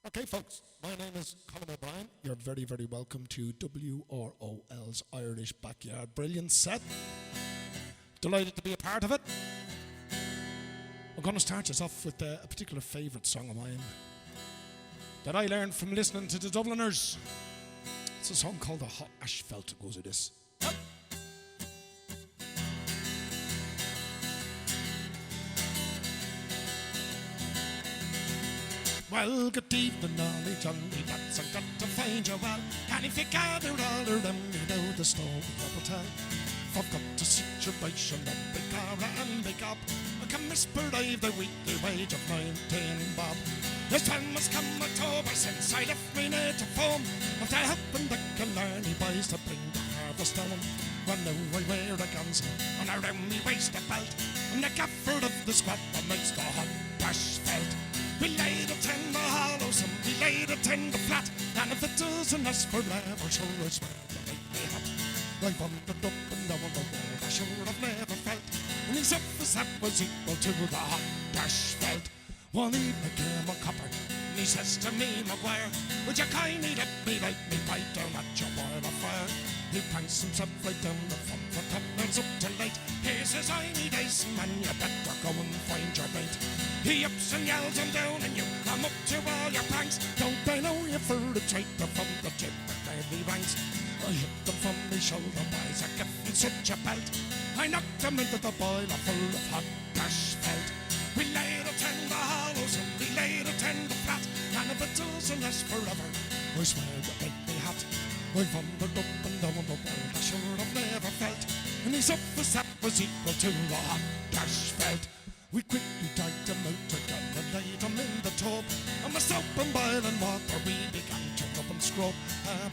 Okay, folks, my name is Colm O'Brien. You're very, very welcome to WROL'S Irish Backyard Brilliance set. Delighted to be a part of it. I'm going to start us off with a particular favourite song of mine that I learned from listening to the Dubliners. It's a song called The Hot Asphalt. It goes like this. Well, good evening, Ollie Johnny, lads, I've got to find you well. And if you gather all around me now, the story I will tell. I've got a situation that big Cara and big up. I can misbelieve the weekly wage of 19 bob. This time must come October since I left me native home. If they happen that can learn me boys to bring the harvest home. Well, now I wear a ganzel and around me waist a belt. I'm the gaffer of the squad that makes the hot asphalt. We laid a tender hollows and we laid a tender flat. And if it doesn't last forever, sure I swear to make me hot. I wandered up and down the world I should have never felt. And his office that was equal to the hot asphalt. One evening came a copper and he says to me, Maguire, would you kindly let me light me pipe down at your boiler fire? He pranks himself right down the front for tuppence up till late. He says, I need ice, man, you better go and find your mate. He ups and yells and down and you come up to all your pranks. Don't I know you've heard a traitor from the tip of heavy ranks? I hit them from my shoulder boys, I gave them such a belt. I knocked them into the boiler full of hot asphalt. We laid a tender hollows and we laid a tender flat. And if it doesn't last forever, I swear you make me hot. I've wandered up and down the world I sure have never felt. And his office that was equal to the hot asphalt. We quickly dragged him out together, laid him in the tub. And with soap and boiling water we began to rub and scrub.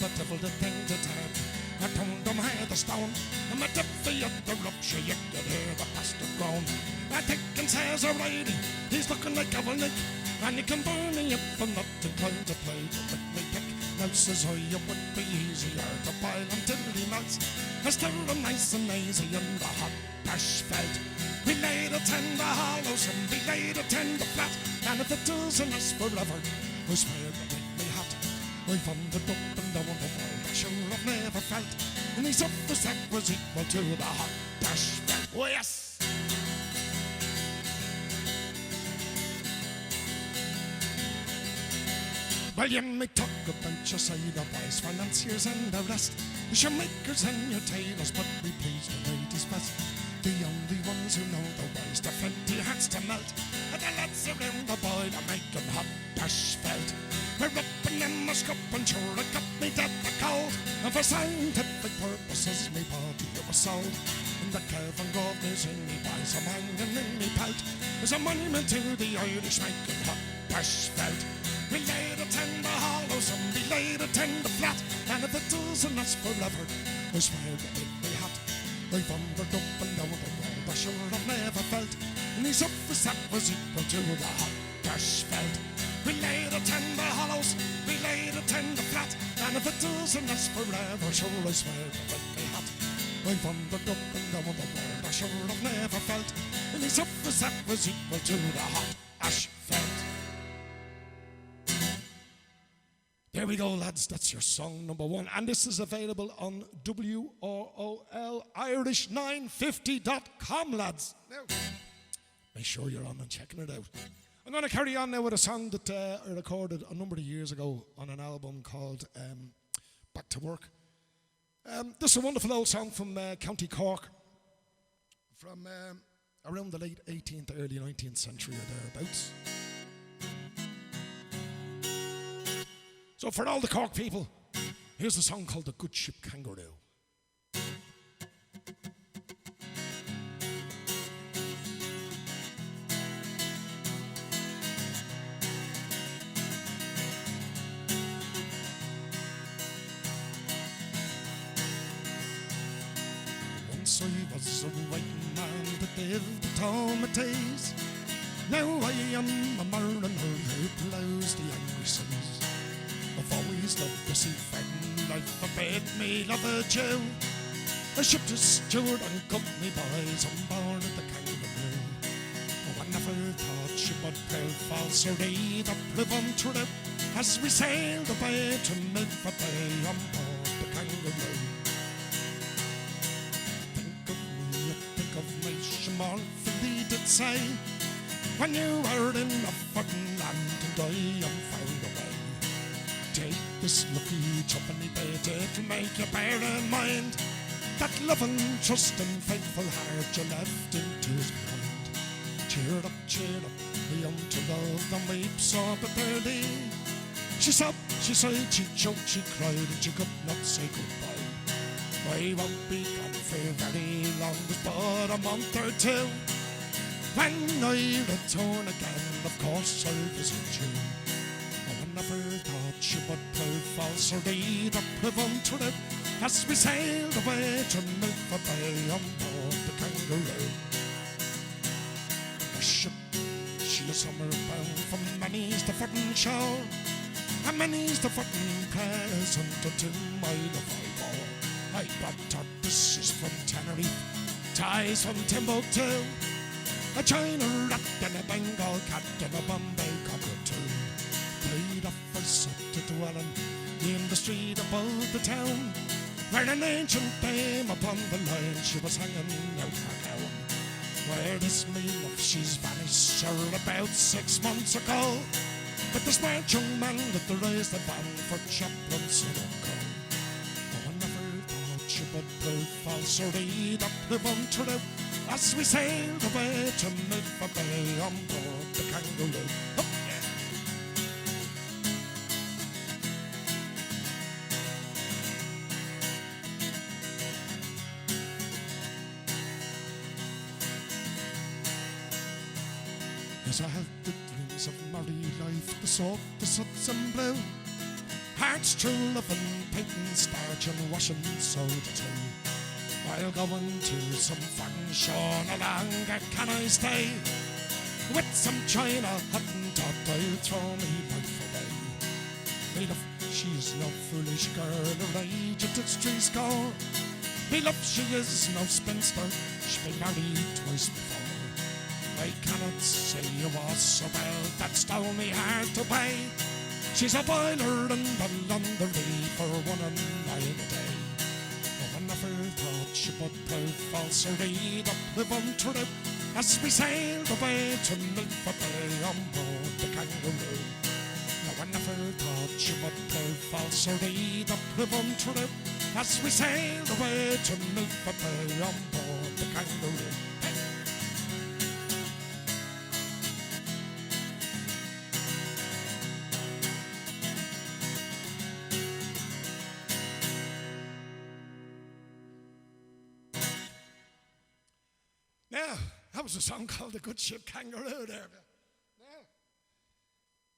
But devil the thing that had, I told him had a stone. And my diffy at the rupture you could hear the bastard groan. I think and says alrighty, he's looking like a nick. And he can burn me if I'm not inclined to play to lick me pick. Now says I it would be easier to boil him till he melts. I stir him nice and easy in the hot asphalt. We laid a tender hollows and we laid a tender flat. And if it doesn't last forever, I swear you make me hot. I've wandered up and down the world I sure have never felt. And his office that was equal to the hot asphalt. Oh yes! Well, you may talk about your cider boys, financiers and the rest, the shoemakers and your tailors, but we please the ladies best. The only ones who know the ways to plenty hearts to melt are the lads around the boiler making hot asphalt. We're up and in my scup and sure it got me dead the cold. And for scientific purposes me body was sold. And the Kelvin Grovney's in me boys, I'm hanging in me pelt. There's a monument to the Irish making hot asphalt. We laid a tender hollows and we laid a tender flat. And if it doesn't last forever, I swear you make me hot. I've wandered up and down the world I sure have never felt. And his office that was equal to the hot asphalt. We laid a tender hollows, we laid a tender flat. And if it doesn't last forever, sure I swear you make me hot. I've wandered up and down the world I sure have never felt. And his office that was equal to the hot asphalt. There we go, lads. That's your song number one. And this is available on WROL-Irish950.com, lads. Now, make sure you're on and checking it out. I'm going to carry on now with a song that I recorded a number of years ago on an album called Back to Work. This is a wonderful old song from County Cork from around the late 18th, early 19th century or thereabouts. So for all the Cork people, here's a song called The Good Ship Kangaroo. Once I was a white man that lived at Tomates. Now I am a mariner who plows the angry seas. I've always loved the seafaring life, I bade me love a Jew. I shipped a steward and company boys on board the Kangaroo. Oh, I never thought she would prove false or either prove untrue. as we sailed away to Milford Bay on board the Kangaroo. Think of me, you think of me, Shamalfin did say, when you were in a foreign land and I am far away. Take this lucky twopenny bait, it'll make you bear in mind that loving, trusting, faithful heart you left into his behind. Cheer up, the young to love and weep so bitterly. She sobbed, she sighed, she choked, she cried, and she could not say goodbye. I won't be gone for very long, it's but a month or two. When I return again, of course I'll visit you. I never thought she would prove false or lead up with untrue, as we sailed away to Milford Bay on board the Kangaroo. The ship, she is homeward bound from many's the foreign shore, and many's the foreign present unto my love I bore. I brought her dishes from Tenerife, ties from Timbuktu, a China rat and a Bengal cat and a Bombay cockatoo. Paid off for such a dwelling in the street above the town, where an ancient dame upon the line she was hanging out her gown. Where is me love? She's vanished, sir, about 6 months ago. But the smart young man that raised the van for chaplains in a call. Oh, I never thought she would prove false or read up live untrue, as we sailed away to Milford Bay on board the Kangaroo. Oh, yeah. Yes, I have the dreams of married life, the salt, the suds and blue, hearts true loving, painting, starch and washing soda too. While going to some function, no longer can I stay. With some China Hottentot, I'll throw me life away. Me love, she's no foolish girl, her age at its 3 Me love, she is no spinster, she's been married twice before. I cannot say you was so well, that stony hard to pay. She's a boiler and a laundry for 1 mile a day. Oh, I never thought she would prove false or read up live untrue, as we sailed away to Milford Bay on board the Kangaroo. No, I never thought she would prove false or read up live untrue, as we sailed away to Milford Bay on board the Kangaroo. Now, that was a song called The Good Ship Kangaroo there.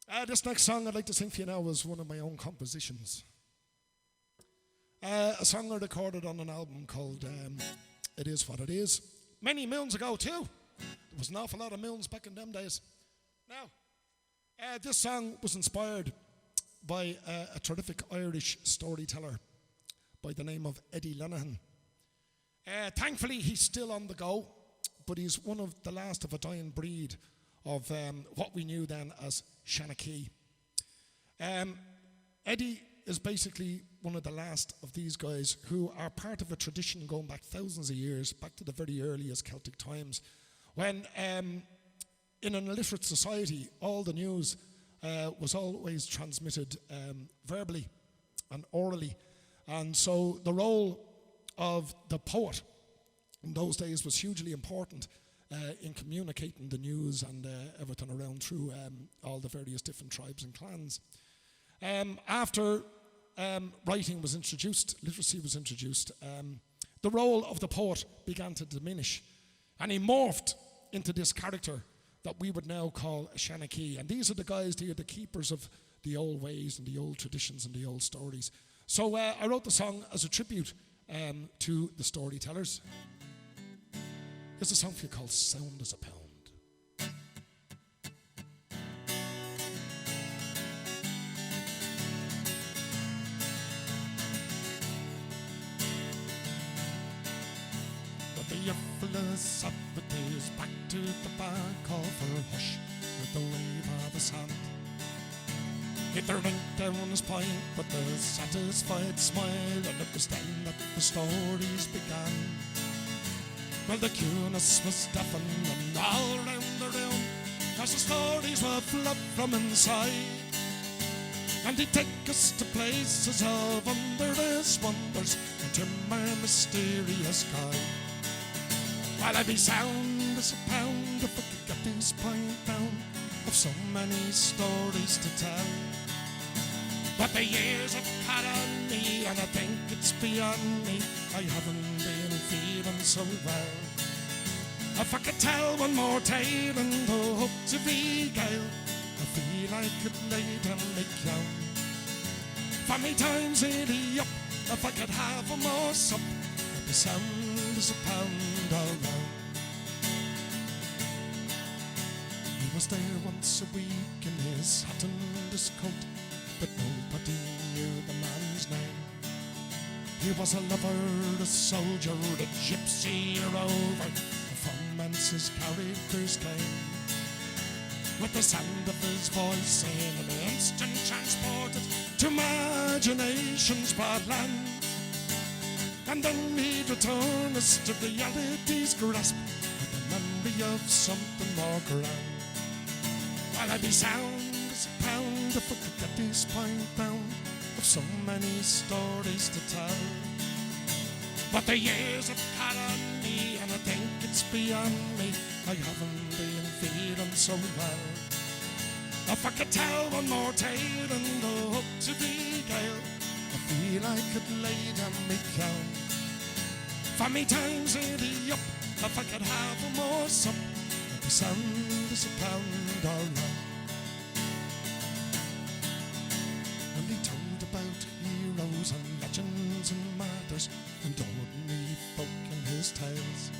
Now, this next song I'd like to sing for you now was one of my own compositions. A song I recorded on an album called It Is What It Is. Many moons ago too. There was an awful lot of moons back in them days. Now, this song was inspired by a terrific Irish storyteller by the name of Eddie Lenihan. Thankfully, he's still on the go, but he's one of the last of a dying breed of what we knew then as Shanachie. Eddie is basically one of the last of these guys who are part of a tradition going back thousands of years, back to the very earliest Celtic times, when in an illiterate society, all the news was always transmitted verbally and orally. And so the role of the poet in those days was hugely important in communicating the news and everything around through all the various different tribes and clans. After writing was introduced, literacy was introduced, the role of the poet began to diminish, and he morphed into this character that we would now call a Shanachie. And these are the guys, they are the keepers of the old ways and the old traditions and the old stories. So I wrote the song as a tribute to the storytellers. Here's a song for you called Sound as a Pound. But the influence of it is back to the bar, call for a hush with the wave of the sand. Hit the rink down his pint with a satisfied smile, and it was then that the stories began. Well, the cuteness was deafening all round the room as the stories were flood from inside. And he'd take us to places of wondrous wonders into my mysterious sky. While I'd be sound as a pound if I could get this pint down of so many stories to tell. But the years have caught on me, and I think it's beyond me. I haven't been feeling so well. If I could tell one more tale and hope to regale, I feel I could lay down my crown. For me time's 80 up, if I could have a more sup, I'd be sound as a pound all round. He was there once a week in his hat and his coat, but nobody knew the man's name. He was a lover, a soldier, a gypsy, a rover, and from whence his characters came. With the sound of his voice in an instant transported to imagination's broad land. And then he'd return us to reality's grasp with the memory of something more grand. While I'd be sound as a pound if I could get this pint down of so many stories to tell. But the years have caught on me, and I think it's beyond me. I haven't been feeling so well. If I could tell one more tale and hope to regale, I feel I could lay down my crown. For me time's 80 up, if I could have a more sup, I'd be sound as a pound all round. Well, he told about heroes and legends and martyrs and ordinary folk in his tales,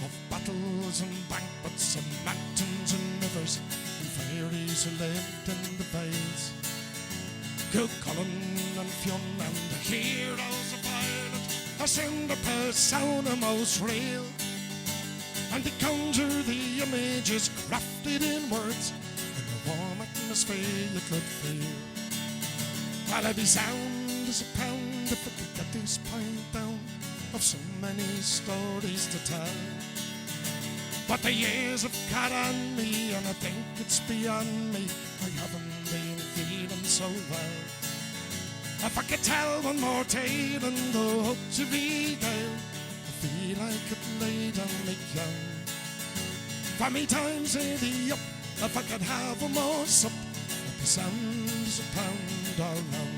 of battles and banquets and mountains and rivers and fairies who lived in the vales. Colm and Fionn and the heroes of Ireland assumed a persona most real, and they conjure the images crafted in words in the warm atmosphere you could feel. While I'd be sound as a pound if I could get this pint down of so many stories to tell. But the years have caught on me, and I think it's beyond me. I haven't been feeling so well. If I could tell one more tale and hope to regale, I feel I could lay down my crown. For me time's 80 up, if I could have a more sup, I'd be sound as a pound all round.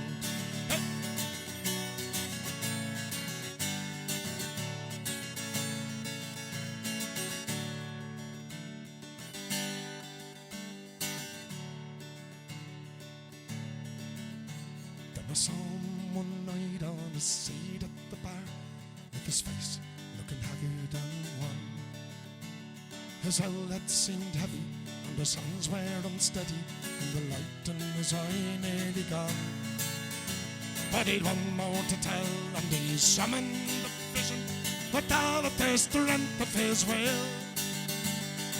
I saw him one night on a seat at the bar, with his face looking haggard and wan. His outlet seemed heavy, and his hands were unsteady, and the light in his eye nearly gone. But he'd one more to tell, and he summoned the vision with all of the strength of his will.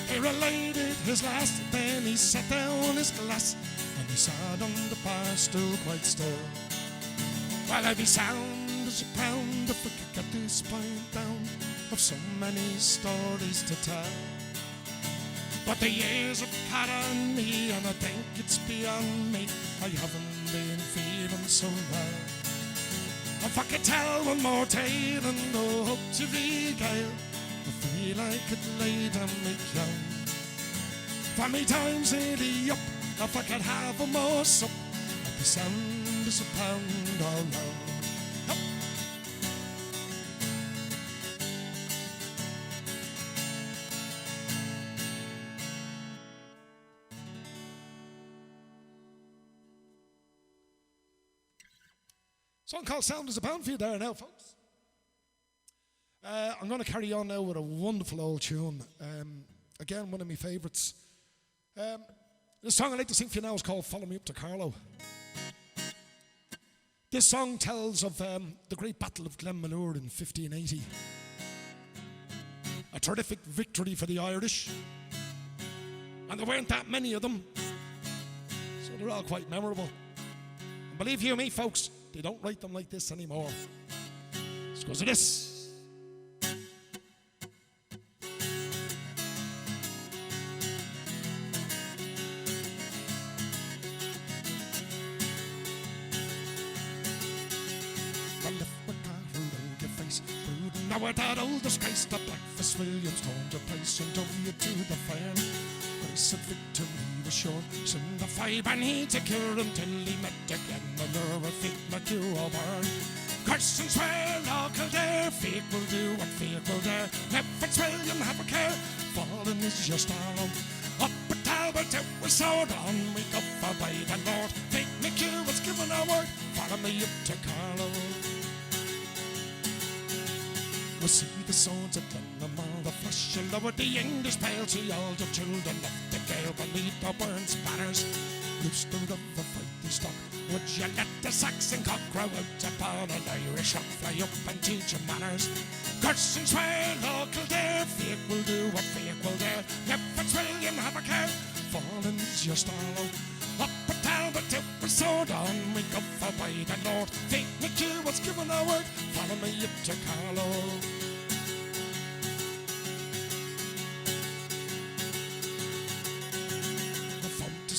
He related his last, then he set down his glass, and he sat on the bar stool quite still. While I'd be sound as a pound if I could get this pint down of so many stories to tell. But the years have caught on me, and I think it's beyond me. I haven't been feeling so well. If I could tell one more tale and hope to regale, I feel I could lay down my crown. For me time's 80 up, if I could have a more sup, I'd be sound as a pound all round. Up. Song called Sound as a Pound for you there now, folks. I'm going to carry on now with a wonderful old tune. Again, one of my favourites. The song I like to sing for you now is called Follow Me Up to Carlow. This song tells of the great Battle of Glenmalure in 1580. A terrific victory for the Irish. And there weren't that many of them. So They're all quite memorable. And believe you me, folks, they don't write them like this anymore. It's because of this. Now at that old disgrace, the Blackfist Williams turned the place and drove you to the fair. Grace of victory was sure, soon the fibre need to cure him till he met again the lure of fate like you all burn. Curse and swear, local dare, fate will do what fate will dare. Never William have a care, fallen is your star on. Up at Talbot it was soared on, we go for by the Lord. Fate McHugh was given a word, follow me up to Carlo. We'll see the swords of Dunamore, the flush of lower the English pale, see all the children of the gale, will lead the burns banners, loose the of the fighting stock. Would you let the Saxon cock crow out upon an Irish rock, fly up and teach him manners? Curse and swear, local dare, fate will do what fate will dare. Never William have a care, fallen is your starlow. Up at Talbot it was soared on, we go for by the Lord. Fate McHugh was given a word, follow me up to Carlo.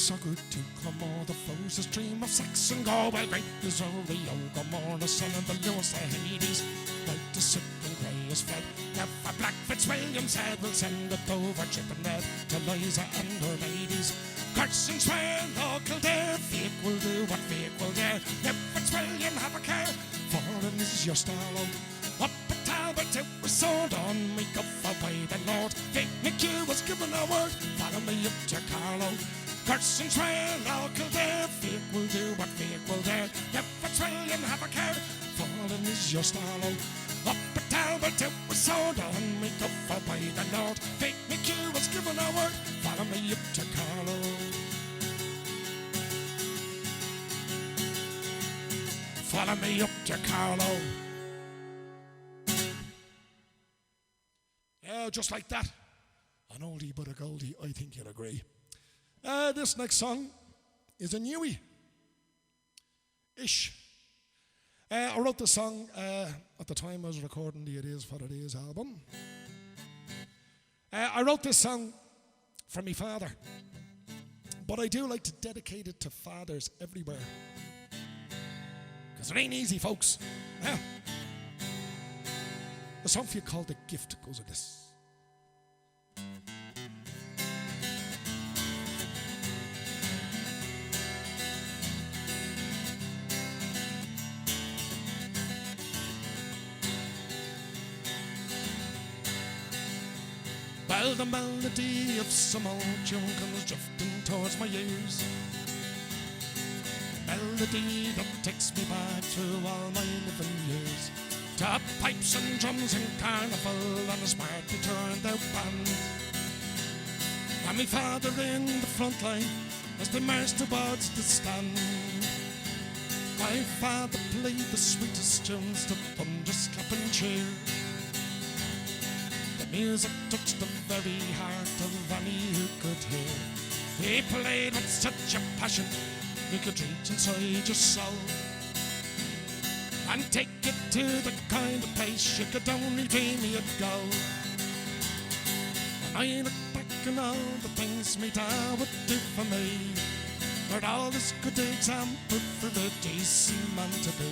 Sucker to Colm, the foes, the stream of Saxon Galway, great is all the Ogomore, the son of the Lewis, the Hades, like the sick and grey is fled. Never Black Fitzwilliam's head will send it over chip and red to Liza and her ladies. Curse and swear, local dare, fate will do what fate will dare. Never Fitzwilliam have a care, foreign is your starlow. Up at Talbot it was soared on, we go for by the Lord. Fate McHugh was given a word, follow me up to Carlo. Curse and swear, local dare, fate will do what fate will dare. Never William have a care, fallen is your starlow. Up at Talbot it was soared on, we go for by the Lord. Fate McHugh was given a word, follow me up to Carlo. Follow me up to Carlo. Yeah, just like that. An oldie but a goldie, I think you'll agree. This next song is a newie. Ish. I wrote the song at the time I was recording the It Is What It Is album. I wrote this song for me father, but I do like to dedicate it to fathers everywhere, because it ain't easy, folks. Yeah. The song for you called The Gift goes like this. Well, the melody of some old tune comes drifting towards my ears. Melody that takes me back through all my living years, to pipes and drums and carnival and a smartly turned out band. And me father in the front line as they marched towards the stand. My father played the sweetest tunes, the thunderous clapping cheer. Music touched the very heart of any who could hear. He played with such a passion, you could reach inside your soul and take it to the kind of place you could only dream you'd go. When I look back on all the things me dad would do for me, we're all this good example for the decent man to be.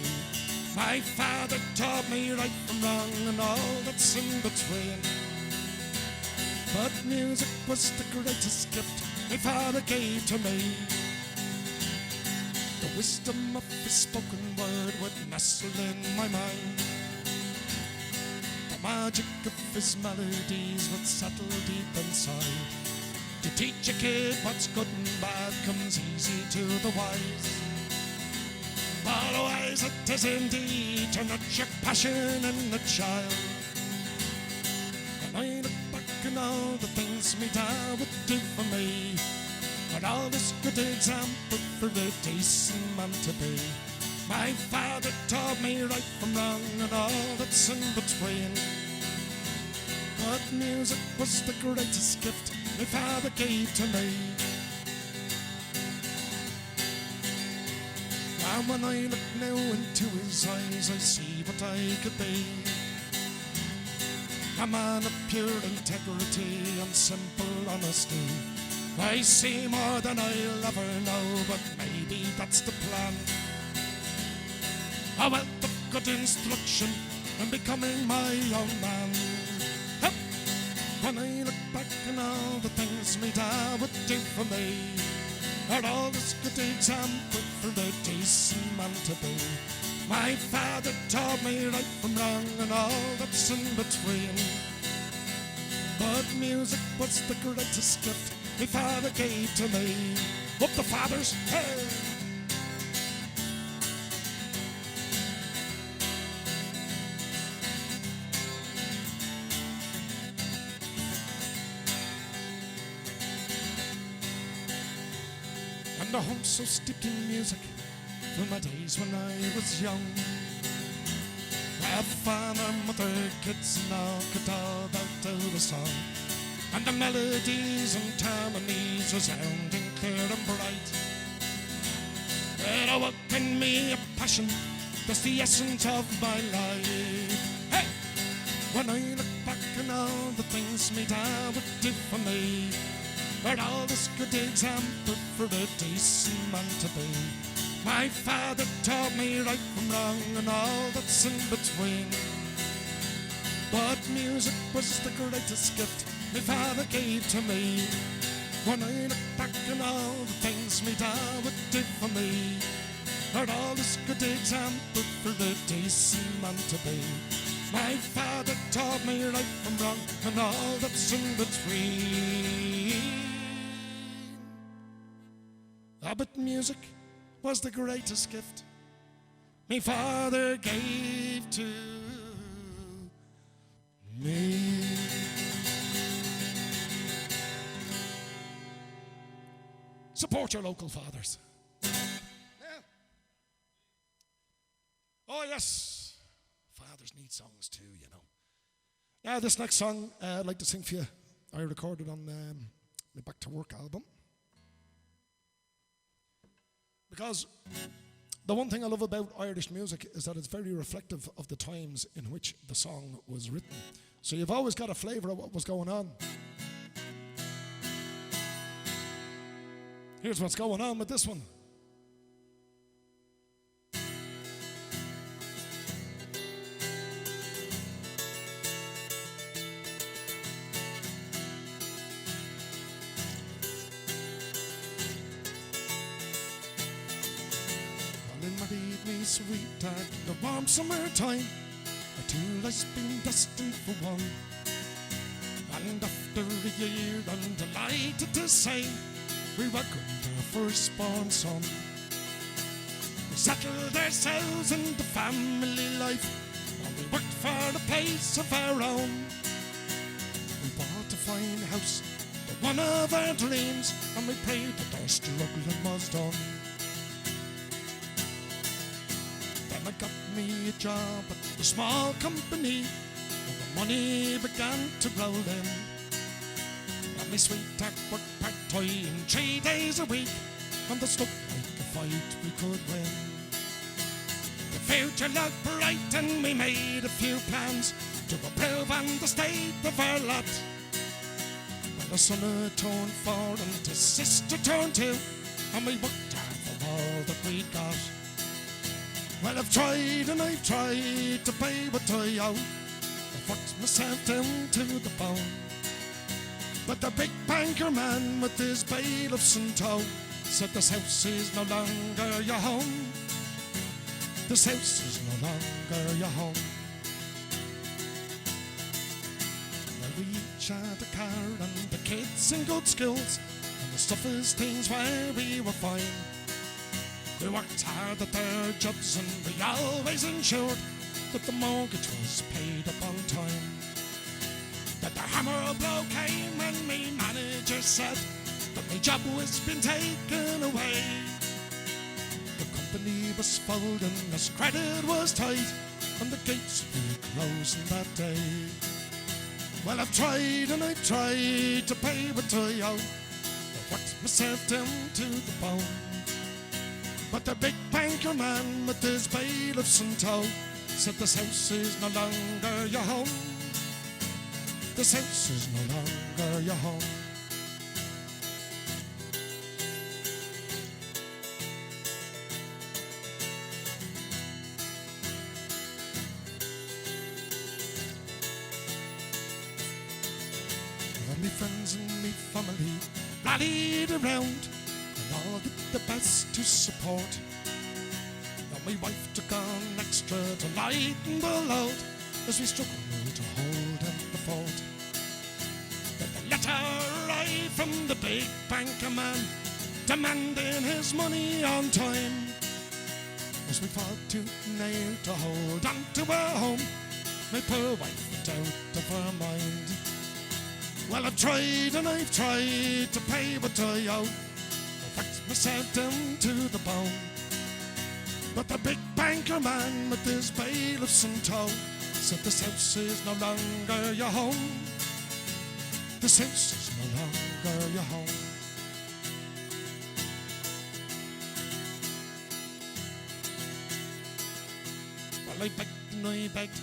My father taught me right from wrong and all that's in between. But music was the greatest gift my father gave to me. The wisdom of his spoken word would nestle in my mind. The magic of his melodies would settle deep inside. To teach a kid what's good and bad comes easy to the wise. All wise it is indeed to nurture passion in a child. And I look back on all the things me dad would do for me, and all this good example for a decent man to be. My father taught me right from wrong and all that's in between. But music was the greatest gift my father gave to me. And when I look now into his eyes, I see what I could be. A man of pure integrity and simple honesty. I see more than I'll ever know, but maybe that's the plan. A wealth of good instruction and becoming my own man. Hup. When I look back on all the things my dad would do for me, are all this good example for a decent man to be. My father taught me right from wrong and all that's in between. But music was the greatest gift my father gave to me. Up the fathers, hey! And the home so steeped in music from my days when I was young. Where father, mother, kids and all could all out to the song. And the melodies and harmonies resounding clear and bright. It awoke in me a passion, that's the essence of my life. Hey! When I look back on all the things my dad would do for me, where all this good example for a decent man to be. My father taught me right from wrong and all that's in between. But music was the greatest gift my father gave to me. When I look back on all the things my dad would do for me, heard all this good example for a decent man to be. My father taught me right from wrong and all that's in between. But music was the greatest gift my father gave to me. Support your local fathers. Yeah. Oh yes, fathers need songs too, you know. Now this next song I'd like to sing for you, I recorded on my Back to Work album. Because the one thing I love about Irish music is that it's very reflective of the times in which the song was written. So you've always got a flavour of what was going on. Here's what's going on with this one. Sweetheart, the warm summertime, our two lives been destined for one. And after a year, I'm delighted to say we welcomed our firstborn son. We settled ourselves into family life, and we worked for a place of our own. We bought a fine house, the one of our dreams, and we prayed that our struggling was done. I got me a job at a small company, and the money began to roll in. And my sweetheart worked part-time 3 days a week, and this looked like a fight we could win. The future looked bright and we made a few plans to improve on the state of our lot. When the son had turned 4 and his sister turned 2, and we worked hard for all that we got. Well, I've tried and I've tried to pay what I owe. I've worked myself down to the bone. But the big banker man with his bailiffs in tow said this house is no longer your home. This house is no longer your home. Well, we each had a car and the kids in good schools, and the stuff is things where we were fine. We worked hard at our jobs and we always ensured that the mortgage was paid up on time. But the hammer blow came when my manager said that my job was been taken away. The company was folding as credit was tight, and the gates were closing that day. Well, I've tried and I've tried to pay what I owe. I've worked myself down to the bone. But the big banker man with his bailiffs in tow said this house is no longer your home. This house is no longer your home. Well, me friends and me family rallied around and all did the best to support. Now my wife took on extra to lighten the load as we struggled to hold in the fort. Then the letter arrived from the big banker man, demanding his money on time. As we fought tooth and nail to hold on to our home, my poor wife went out of her mind. Well, I've tried and I've tried to pay what I owe. I've worked myself down to the bone. But the big banker man with his bailiffs in tow said this house is no longer your home. This house is no longer your home. Well, I begged and I begged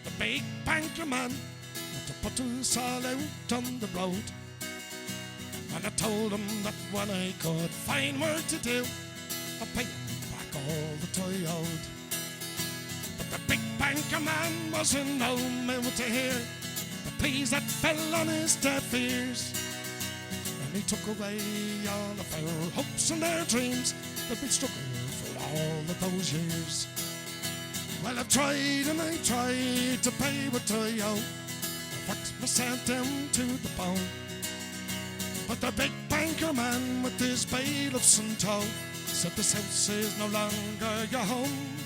the big banker man not to put us all out on the road. And I told him that when I could find work to do, I'd pay him back all that I owed. But the big banker man wasn't no man to hear the pleas that fell on his deaf ears. And he took away all of our hopes and our dreams that we'd struggled for all of those years. Well, I've tried and I've tried to pay what I owe. I've worked myself down to the bone. But the big banker man with his bailiffs in tow said this house is no longer your home.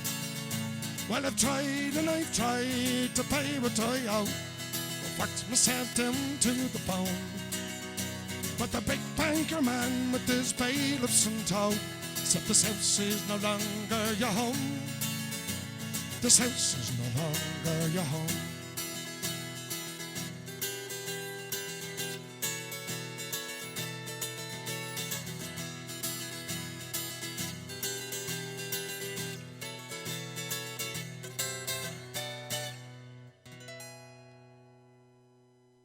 Well, I've tried and I've tried to pay what I owe. I've worked myself down to the bone. But the big banker man with his bailiffs in tow said this house is no longer your home. This house is no longer your home.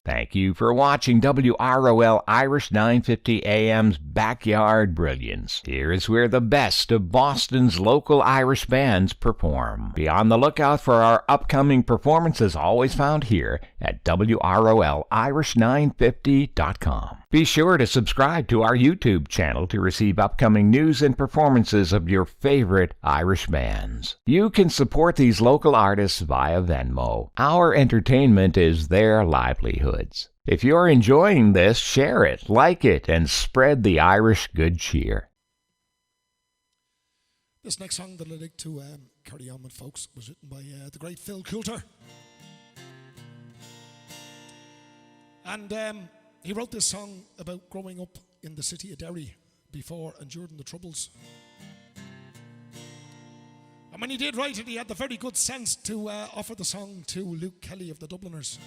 Thank you for watching WROL Irish 950 AM's Backyard Brilliance. Here is where the best of Boston's local Irish bands perform. Be on the lookout for our upcoming performances, always found here at WROLIrish950.com. Be sure to subscribe to our YouTube channel to receive upcoming news and performances of your favorite Irish bands. You can support these local artists via Venmo. Our entertainment is their livelihoods. If you're enjoying this, share it, like it, and spread the Irish good cheer. This next song that I'd like to carry on with, folks, was written by the great Phil Coulter. And he wrote this song about growing up in the city of Derry before and during the Troubles. And when he did write it, he had the very good sense to offer the song to Luke Kelly of the Dubliners.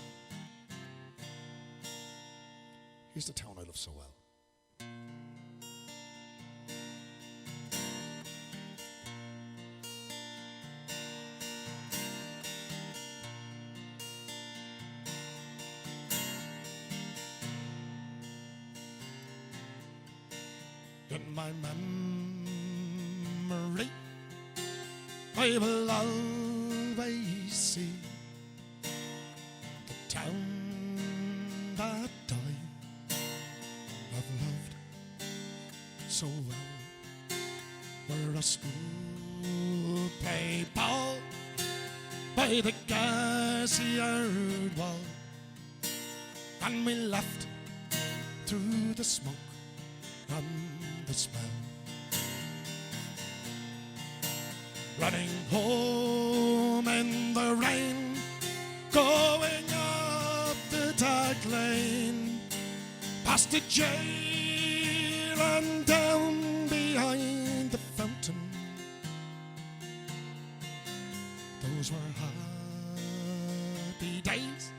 Here's the town I love so well. In my memory, I will always see the town that I have loved so well, where a school play ball by the gassy yard wall, and we laughed through the smoke and the smell. Running home in the rain, going up the dark lane, past the jail and down behind the fountain. Those were happy days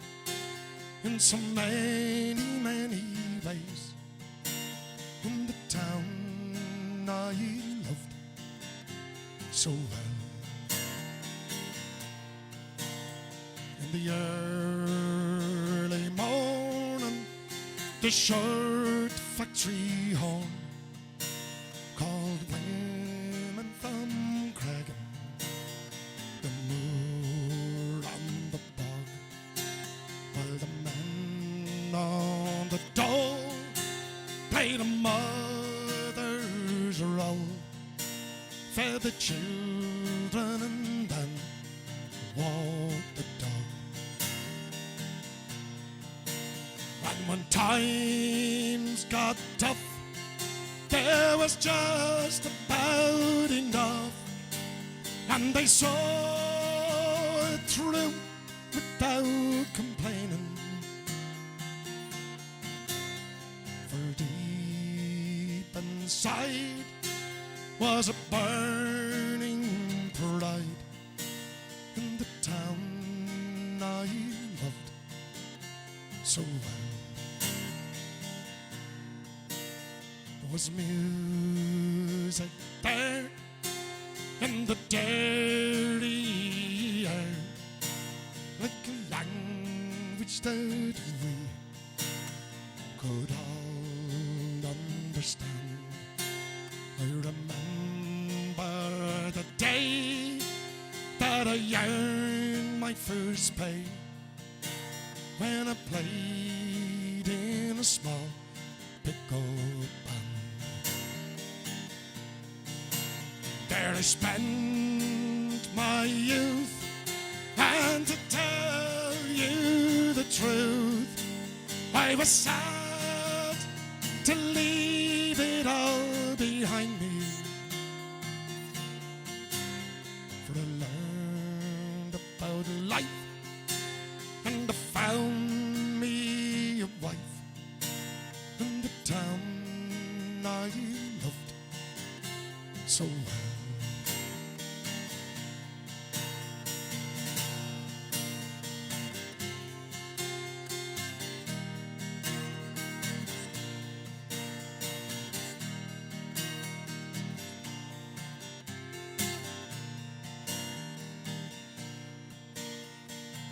in so many, many ways. In the town I loved so well. In the early morning, the shirt factory horn called women from Cragan, the moor and the bog, while the men on the dole played a mother's role, fed the children and then walked the dog. And when times got tough, there was just about enough, and they saw it through without complaining. For deep inside was a burning pride in the town I loved so well. There was music there in the dairy air, like a language that we could all understand. I remember the day that I earned my first pay, when I played in a small pickup band. There I spent my youth, and to tell you the truth, I was sad to leave it all behind me. For I learned about life, and I found me a wife in the town I loved so well.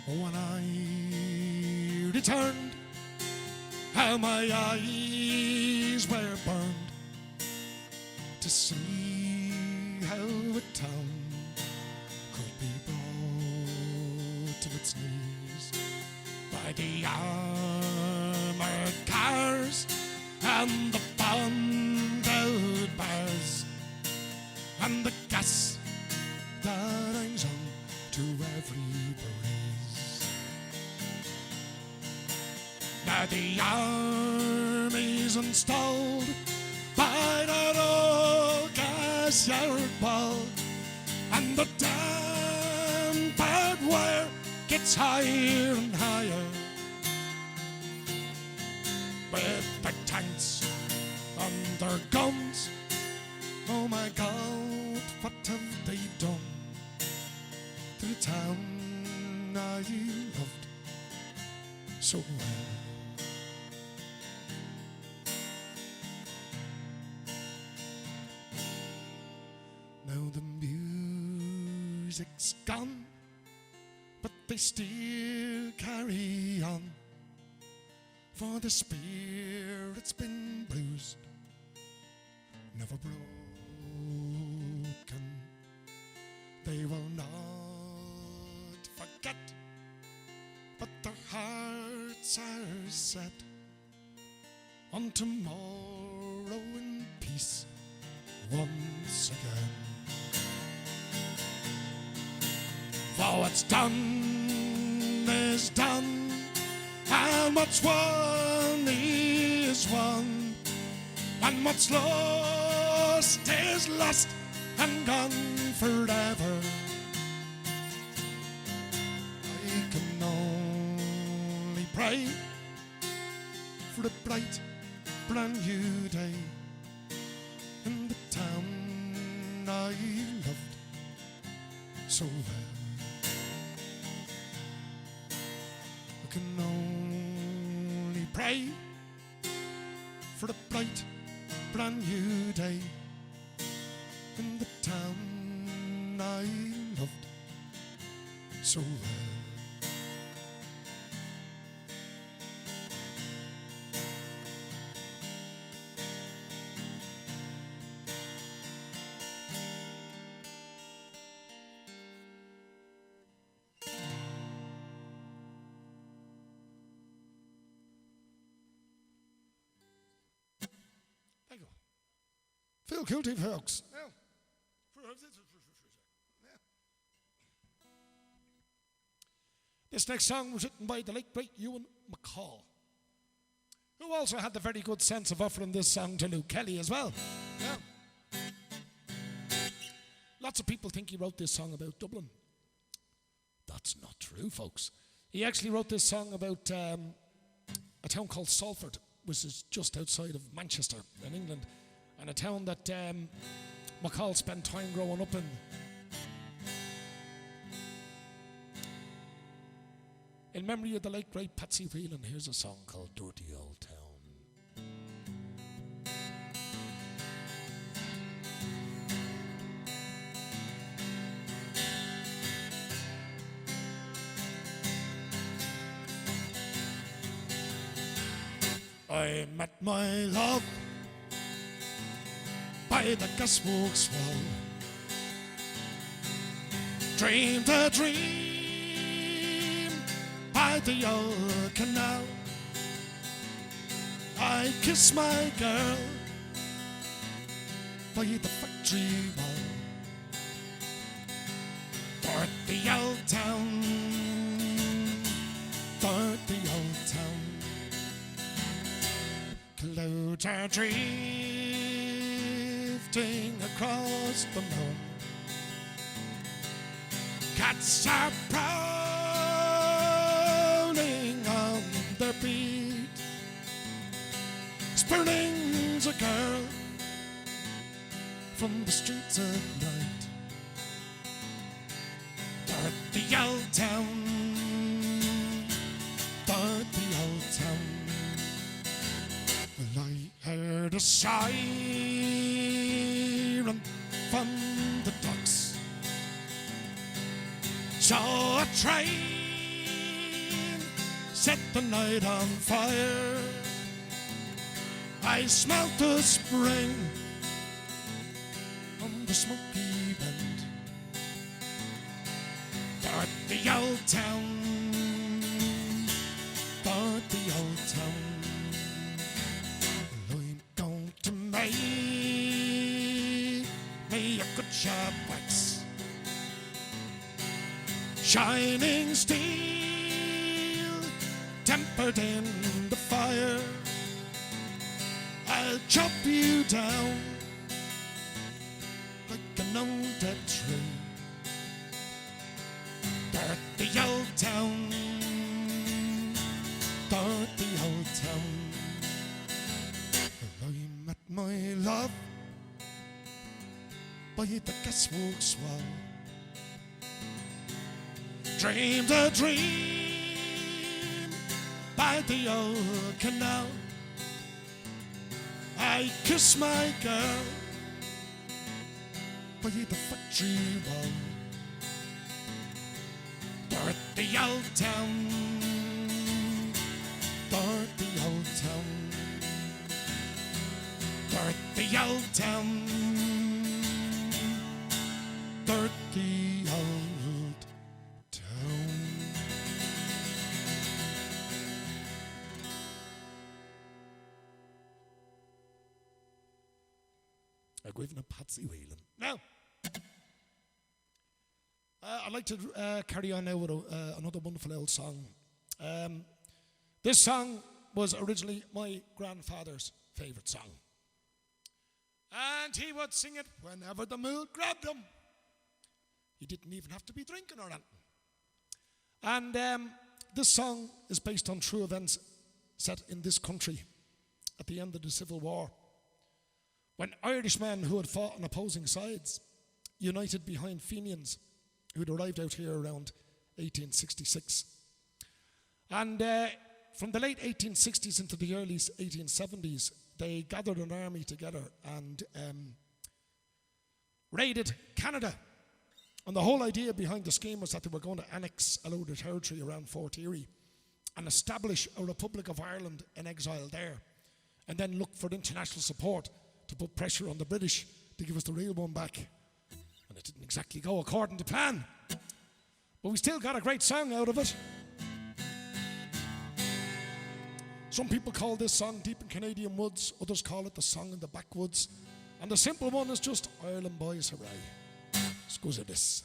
When I returned, how my eyes were burned to see how a town could be brought to its knees by the armored cars and the bombed out bars and the gas that hangs on to every breeze. Now the army's installed by that old gas yard wall, and the damn barbed wire gets higher and higher, with the tanks and their guns. Oh my God, what have they done to the town I loved so well? Now the music's gone, but they still carry on, for the spirit's been bruised, never broken. They will not forget, but their hearts are set on tomorrow in peace once again. For what's done is done, and what's won is won, and what's lost is lost and gone forever. I can only pray for a bright, brand new day in the town I loved so well. I can only pray for a bright, brand new day in the town so well. Thank you. Feel guilty, folks. Now, this next song was written by the late great Ewan MacColl, who also had the very good sense of offering this song to Luke Kelly as well. Yeah. Lots of people think he wrote this song about Dublin. That's not true, folks. He actually wrote this song about a town called Salford, which is just outside of Manchester in England, and a town that MacColl spent time growing up in. In memory of the late great Patsy Whelan, here's a song called Dirty Old Town. I met my love by the gasworks wall, dreamed a dream by the old canal. I kissed my girl by the factory wall, dirty old town, dirty old town. Clouds are drifting across the moon, cats are prowling on their beat. Spurning's a girl from the streets at night. Dirty old town, dirty old town. Well, I heard a siren from the docks, saw a train set the night on fire. I smelt the spring on the smoky bend. Dirty old town, dirty old town. I'm going to make me a good sharp wax, shining steel tempered in the fire. I'll chop you down like an old dead tree. Dirty old town, dirty old town. Well, I met my love by the gasworks wall, dreamed a dream by the old canal. I kissed my girl by the factory wall. Dirty old town, dirty old town, dirty old town, dirty old town. I'm going to Patsy Whelan. Now, I'd like to carry on now with another wonderful old song. This song was originally my grandfather's favourite song, and he would sing it whenever the mood grabbed him. He didn't even have to be drinking or anything. And this song is based on true events set in this country at the end of the Civil War, when Irishmen who had fought on opposing sides united behind Fenians who'd arrived out here around 1866. And from the late 1860s into the early 1870s, they gathered an army together and raided Canada And the whole idea behind the scheme was that they were going to annex a load of territory around Fort Erie and establish a Republic of Ireland in exile there, and then look for international support to put pressure on the British to give us the real one back. And it didn't exactly go according to plan, but we still got a great song out of it. Some people call this song Deep in Canadian Woods, others call it the Song in the Backwoods, and the simple one is just Ireland Boys Hooray. Scusa this.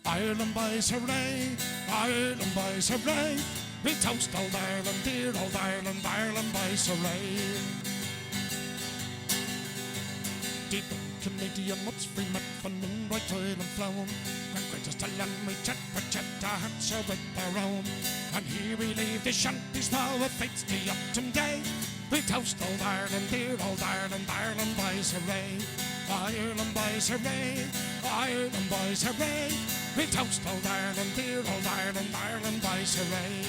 Ireland boys hooray, Ireland boys hooray, we toast old Ireland, dear old Ireland, Ireland boys hooray. Deep in Canadian woods, free met from moonlight, toil and flown, and greatest to land we chat for chat, our hearts are with our own. And here we leave the shanty small with fates the autumn day. We toast old Ireland, dear old Ireland, Ireland boys hooray. Ireland boys hooray, Ireland boys hooray, we toast old Ireland, dear old Ireland, Ireland boys hooray.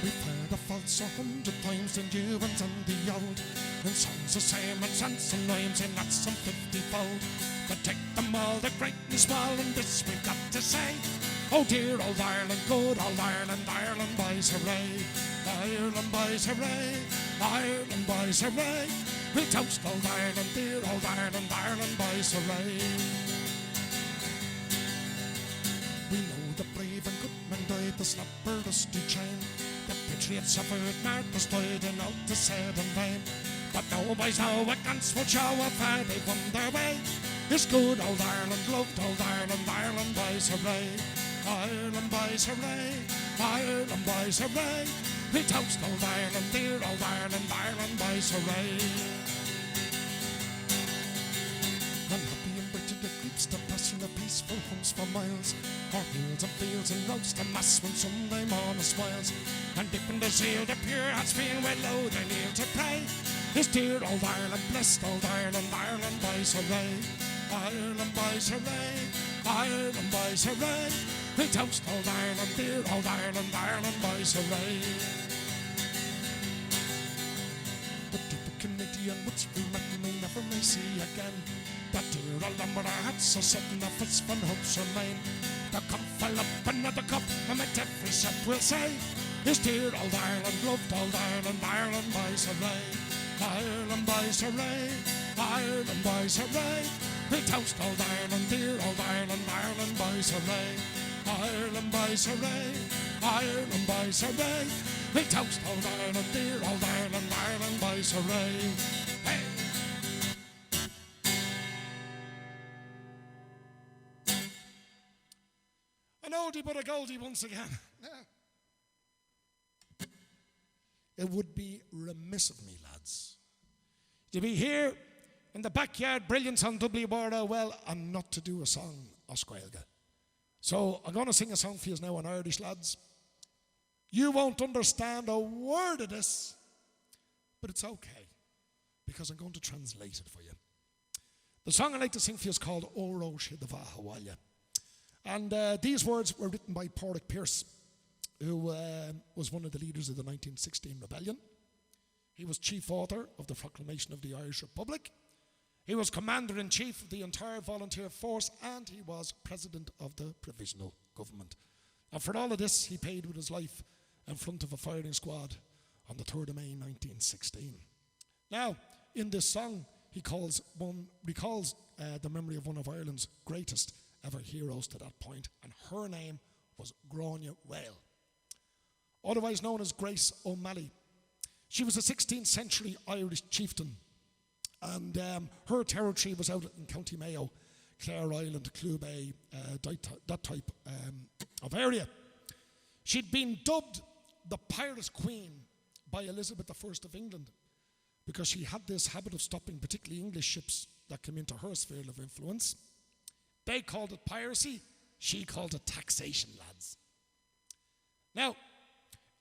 We've heard the false 100 times in new ones and the old, and songs the same and sense and rhymes in lots and 50-fold. But take them all, the great and small, and this we've got to say. Oh dear old Ireland, good old Ireland, Ireland boys hooray. Ireland boys hooray, Ireland boys hooray, we toast old Ireland, dear old Ireland, Ireland boys hooray. We know the brave and good men died, the slapper rusty chain, the patriots suffered, martyrs died, and all the said in vain. But no boys know against will show a fire they won their way. It's good old Ireland, loved old Ireland, Ireland boys hooray. Ireland boys hooray, Ireland boys hooray, we toast old Ireland, dear old Ireland, Ireland boys hooray. Unhappy and wretched the creeps to passing the peaceful homes for miles, our hills and fields and roads to mass when Sunday morning smiles. And deep in the zeal the pure hearts feel well low they kneel to pray. This dear old Ireland, blessed old Ireland, Ireland boys hooray. Ireland boys hooray, Ireland boys hooray, we toast old Ireland, dear old Ireland, Ireland boys hooray. The deep Canadian woods we met and we never may see again. That dear old lumber our hats are setting up its fun hopes remain. To come fill up another cup and at every sip we'll say, this dear old Ireland, loved old Ireland, Ireland boys hooray. Ireland boys hooray, Ireland boys hooray, we toast old Ireland, dear old Ireland, Ireland boys hooray. Ireland boys hooray, Ireland boys hooray, we toast old Ireland, dear old Ireland, Ireland boys hooray. Hey! An oldie but a goldie once again. It would be remiss of me, lads, to be here in the backyard brilliance on WROL and not to do a song Osquailga. So I'm going to sing a song for you now in Irish, lads. You won't understand a word of this, but it's okay, because I'm going to translate it for you. The song I'd like to sing for you is called O Rosh Hidava Hawalya. And these words were written by Pádraig Pearse, who was one of the leaders of the 1916 rebellion. He was chief author of the Proclamation of the Irish Republic. He was commander-in-chief of the entire volunteer force, and he was president of the provisional government. And for all of this, he paid with his life in front of a firing squad on the 3rd of May 1916. Now, in this song, he recalls the memory of one of Ireland's greatest ever heroes to that point, and her name was WROL, otherwise known as Grace O'Malley. She was a 16th century Irish chieftain, and her territory was out in County Mayo, Clare Island, Clew Bay, that type of area. She'd been dubbed the Pirate Queen by Elizabeth I of England because she had this habit of stopping particularly English ships that came into her sphere of influence. They called it piracy, she called it taxation, lads. Now,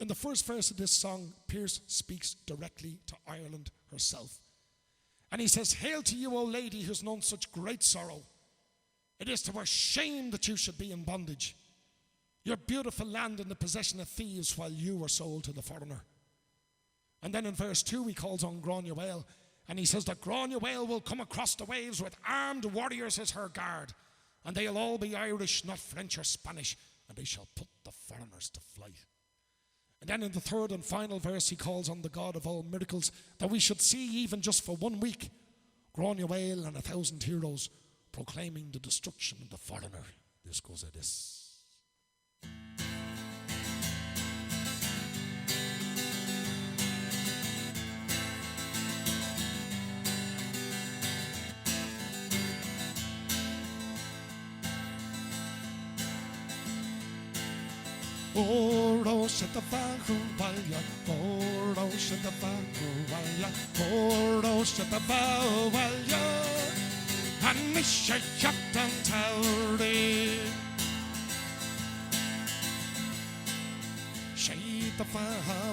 in the first verse of this song, Pearse speaks directly to Ireland herself. And he says, "Hail to you, O lady, who's known such great sorrow. It is to our shame that you should be in bondage. Your beautiful land in the possession of thieves while you were sold to the foreigner." And then in verse 2 he calls on Granuaile, And he says that Grania Whale will come across the waves with armed warriors as her guard. And they'll all be Irish, not French or Spanish. And they shall put the foreigners to flight. And then in the third and final verse, he calls on the God of all miracles that we should see, even just for 1 week, Grania Whale and 1,000 heroes proclaiming the destruction of the foreigner. This goes like this. Oro se te va vaya, oro se te va vaya, oro se te va vaya, and miss your captain Tauri. She the va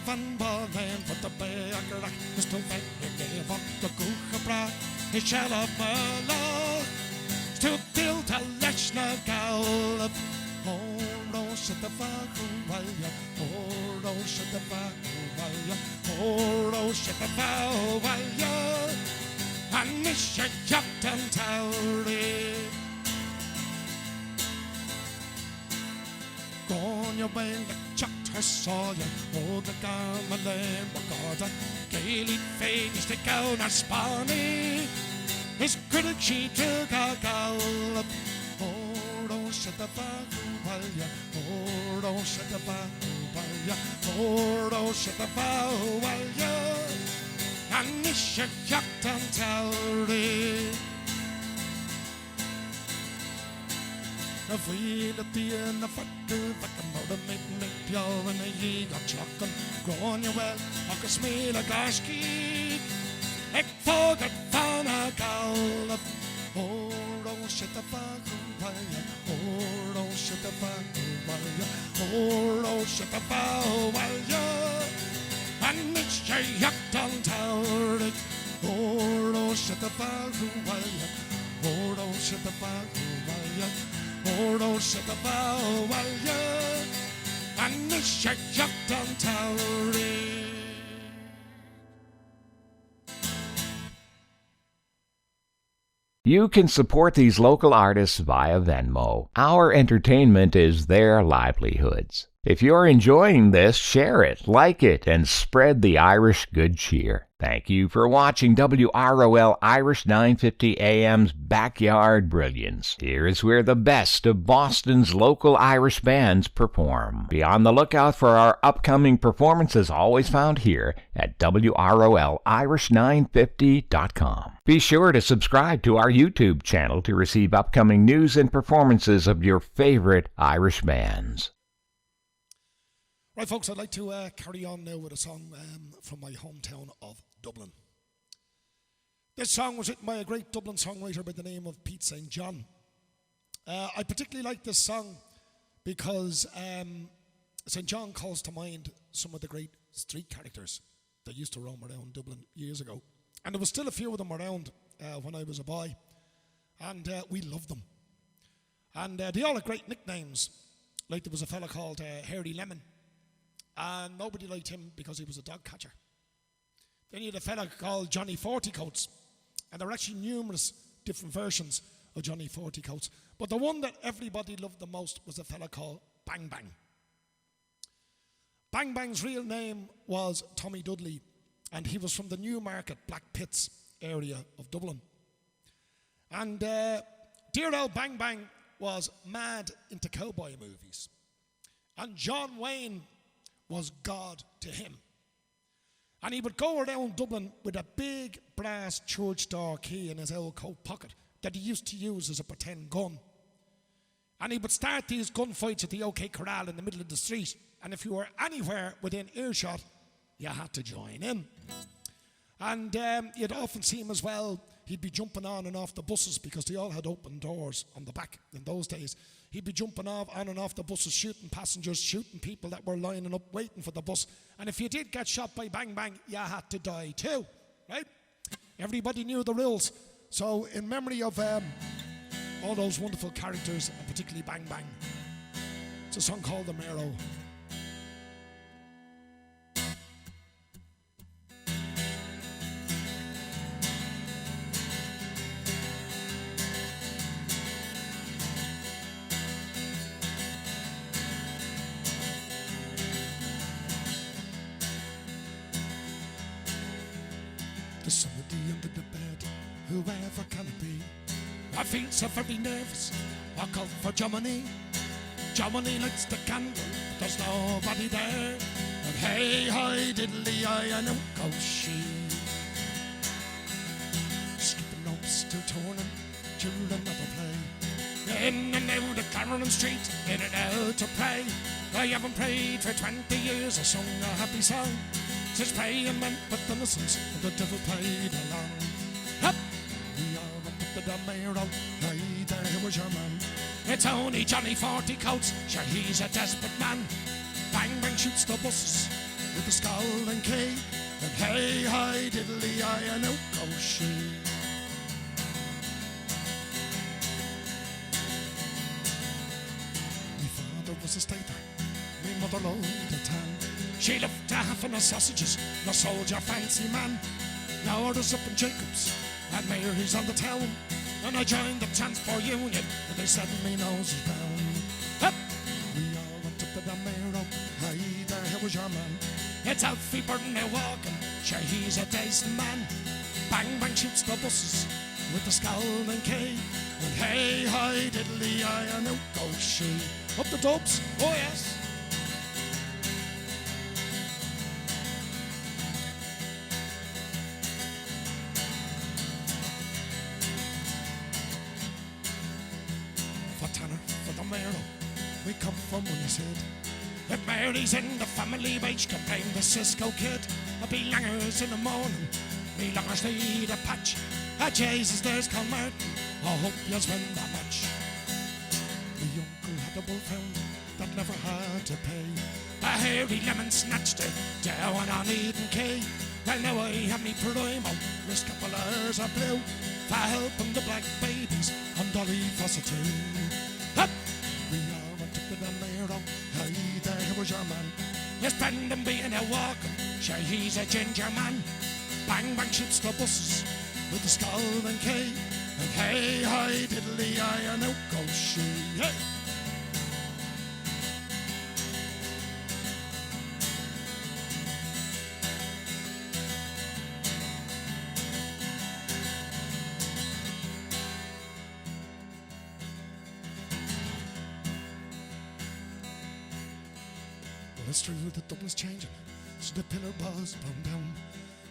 van ballen for the beggar, Mr. Veggie van the Kuchabra, he shall have my love, still build a lechna gallop. Oro se te va vaya, oro se te va vaya, oro se te va vaya, and miss your captain Tauri. Grania Whale that chucked her sawyer, oh the Garmalin Bagada, Gaelic face the Gowner Spanny, his critic she took a gallop. Oro se te va vaya, oro se te va vaya, oro se te va vaya, and miss your captain Tauri. If we let the end of factor, like a murder make pure and a ye got chocolate, Grania Whale, like a smell of Gashki, ek forget van a gallop. Oro se te va vaya, oro se te va vaya, oro se te va vaya, and miss your captain Tauri. Oro se te va vaya, oro se te va vaya, oro se te va vaya, and miss your captain Tauri. You can support these local artists via Venmo. Our entertainment is their livelihoods. If you're enjoying this, share it, like it, and spread the Irish good cheer. Thank you for watching WROL Irish 950 AM's Backyard Brilliance. Here is where the best of Boston's local Irish bands perform. Be on the lookout for our upcoming performances, always found here at WROLIrish950.com. Be sure to subscribe to our YouTube channel to receive upcoming news and performances of your favorite Irish bands. Right, folks, I'd like to carry on now with a song from my hometown of Dublin. This song was written by a great Dublin songwriter by the name of Pete St. John. I particularly like this song because St. John calls to mind some of the great street characters that used to roam around Dublin years ago. And there was still a few of them around when I was a boy. And we loved them. And they all had great nicknames. Like there was a fella called Hairy Lemon. And nobody liked him because he was a dog catcher. Then you had a fella called Johnny Fortycoats. And there were actually numerous different versions of Johnny Fortycoats. But the one that everybody loved the most was a fella called Bang Bang. Bang Bang's real name was Tommy Dudley. And he was from the Newmarket Black Pits area of Dublin. And dear old Bang Bang was mad into cowboy movies. And John Wayne was God to him. And he would go around Dublin with a big brass church door key in his old coat pocket that he used to use as a pretend gun. And he would start these gunfights at the OK Corral in the middle of the street. And if you were anywhere within earshot, you had to join in. And you'd often see him as well. He'd be jumping on and off the buses because they all had open doors on the back in those days. He'd be jumping on and off the buses, shooting passengers, shooting people that were lining up waiting for the bus. And if you did get shot by Bang Bang, you had to die too, right? Everybody knew the rules. So in memory of all those wonderful characters, and particularly Bang Bang, it's a song called The Marrow. under the bed, whoever can it be? I feel so very nervous, I call for Germany. Germany lights the candle, but there's nobody there. And hey, hi, diddly, I know goes she. Skipping ropes till turning to another play. In and out of Clarendon Street, in and out to pray. I haven't prayed for 20 years, I sung a happy song. Since praying meant with innocence, and the devil played along. Up! We all went up to the mayor, hey, there was your man. It's only Johnny 40 Coats, sure he's a desperate man. Bang bang shoots the buses with the skull and key. And hey, hi, diddly, I know goes she. My father was a stater, my mother loaded tan. She loved a half and a sausages, no soldier fancy man. Now orders up in Jacobs, and Mary's on the town. And I joined the Transport Union, and they said me nose is down. Up! We all went up to the mayor, hey there, here was your man. It's Alfie Burton now walking, sure he's a decent man. Bang bang shoots the buses with the skull and key. And hey, hi, diddly, I know goes she. Up the dubs, oh yes. We come from Winnishead. If Mary's in the family wage, can blame the Cisco kid. I'll be langers in the morning, me langers need a patch. Ah, Jesus, there's Colm Martin, I hope you'll win that match. My uncle had a wolfhound that never had to pay. A hairy lemon snatched it down on Eden Quay. Well, now I have me primo, Miss couple hours of blue, for helping the black babies on Dolly Fawcett too. Up! We all went up to the mayor, hey there was your man. Yes, Brendan being a walking, sure he's a ginger man. Bang bang shoots the buses with the skull and key. And hey, hi, diddly, I know goes she. Hey! It's true that Dublin's changing, so the pillar was blown down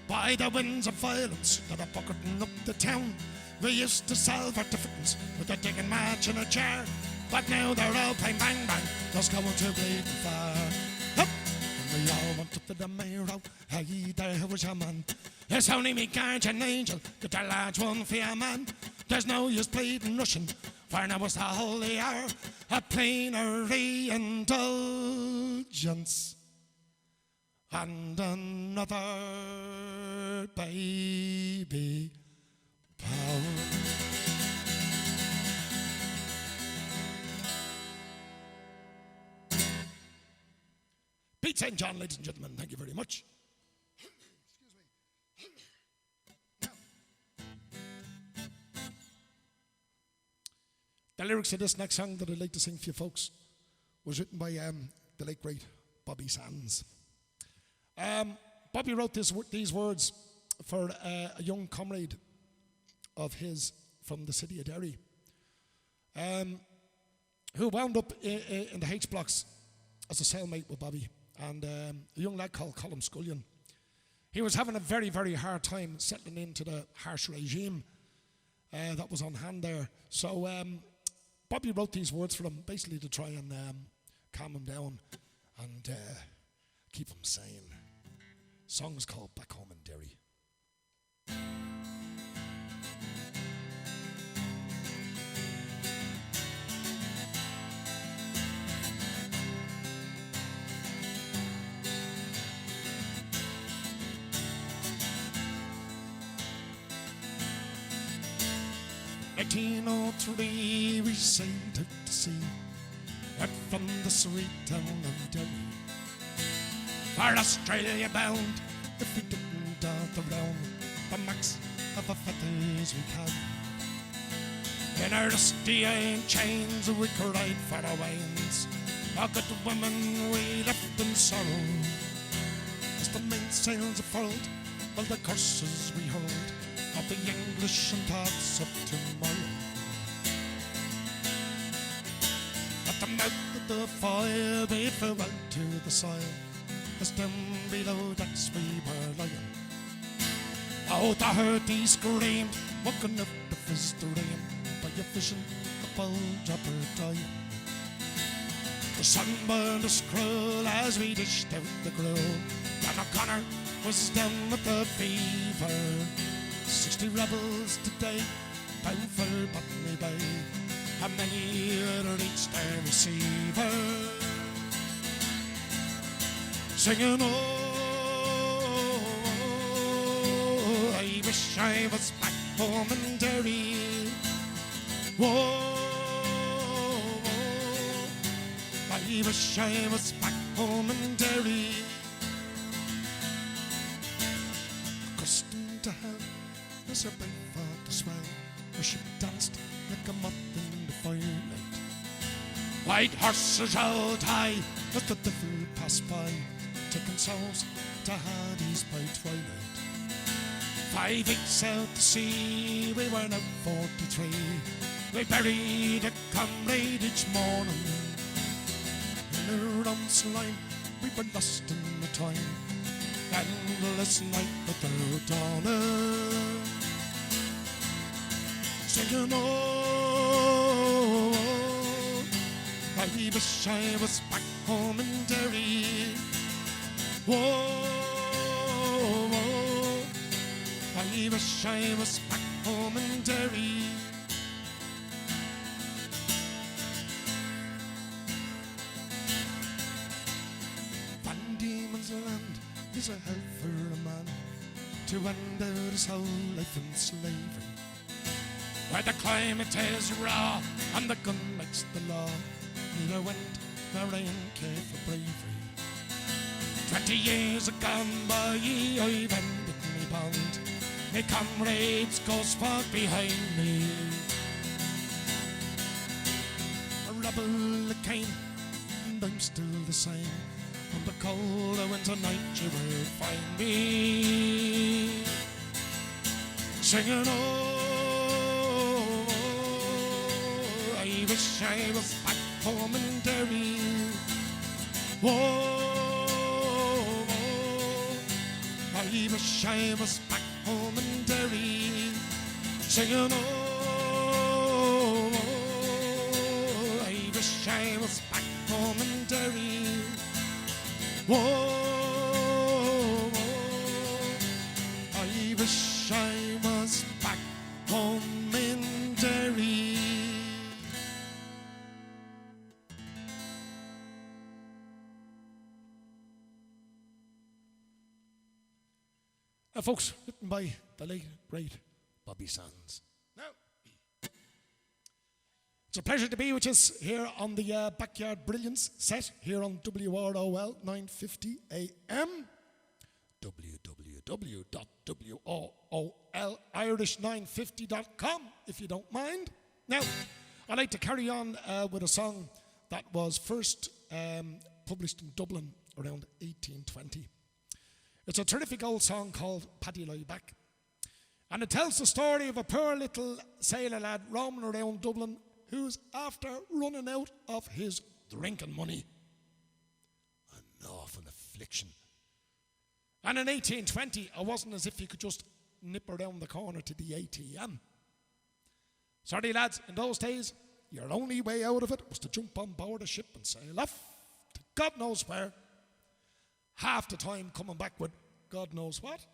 by the winds of violence that are bucketing up the town. We used to solve our differences with a digging match in a jar, but now they're all playing bang bang, just going to bleeding fire. Up! And we all went up to the mayor, hey there was your man. It's only me guardian angel, get a large one for your man. There's no use bleeding Russian, for now it's the holy hour, a plenary indulgence, and another baby power. Pete St. John, ladies and gentlemen, thank you very much. Excuse me. The lyrics of this next song that I'd like to sing for you folks was written by the late great Bobby Sands. Bobby wrote these words for a young comrade of his from the city of Derry, who wound up in the H blocks as a cellmate with Bobby, and a young lad called Colm Scullion. He was having a very, very hard time settling into the harsh regime that was on hand there. So Bobby wrote these words for him, basically to try and calm him down and keep him sane. The song is called Back Home in Derry. In 1903 we sailed out to sea, out from the sweet town of Derry, for Australia bound. If we didn't dart around the max of our feathers we carried, in our rusty iron chains we cried for our wines, our good women we left in sorrow. As the mainsails are furled, all the curses we hurled, of the English and thoughts of tomorrow. At the mouth of the fire they fell out to the soil, as down below decks we were lying. Out I heard he screamed, walking up the fist of rain, by a vision of bulge upper dying. The sun burned us cruel as we dished out the gruel, and O'Connor was down with the fever. 60 rebels today, bound for Botany Bay, and many had reached their receiver. Singing, oh, I wish I was back home in Derry. Whoa, I wish I was back home in Derry. Accustomed to have as a breakfast as well, where she danced like a moth in the firelight. White horses held high as the devil passed by, taking souls to Hades by twilight. 5 weeks out to sea, we were now 43. We buried a comrade each morning. In the Rum's line, we were lost in the time, endless night without dawning. Singing, oh, I wish I was back home in Derry. Whoa, I wish I was back home in Derry. Van Diemen's Land is a hell for a man to end out his whole life in slavery, where the climate is raw and the gun makes the law. Neither wind nor rain care for bravery. 20 years have gone by, I've ended me bond. Me comrades ghosts fought behind me. A rebel that came, and I'm still the same. On the cold winter night you will find me singing, oh, I wish I was back home in Derry. Whoa, I wish I was back home in Derry. Singing, oh, I wish I was back home in Derry. Whoa, I wish I was back home in Derry. Folks, written by the late, great Bobby Sands. Now, it's a pleasure to be with us here on the Backyard Brilliance set here on WROL 950 AM, www.WROL-IRISH950.com, if you don't mind. Now, I'd like to carry on with a song that was first published in Dublin around 1820. It's a terrific old song called Paddy Lie Back. And it tells the story of a poor little sailor lad roaming around Dublin who's after running out of his drinking money. An awful affliction. And in 1820, it wasn't as if you could just nip around the corner to the ATM. Sorry lads, in those days, your only way out of it was to jump on board a ship and sail off to God knows where. Half the time coming back with God knows what,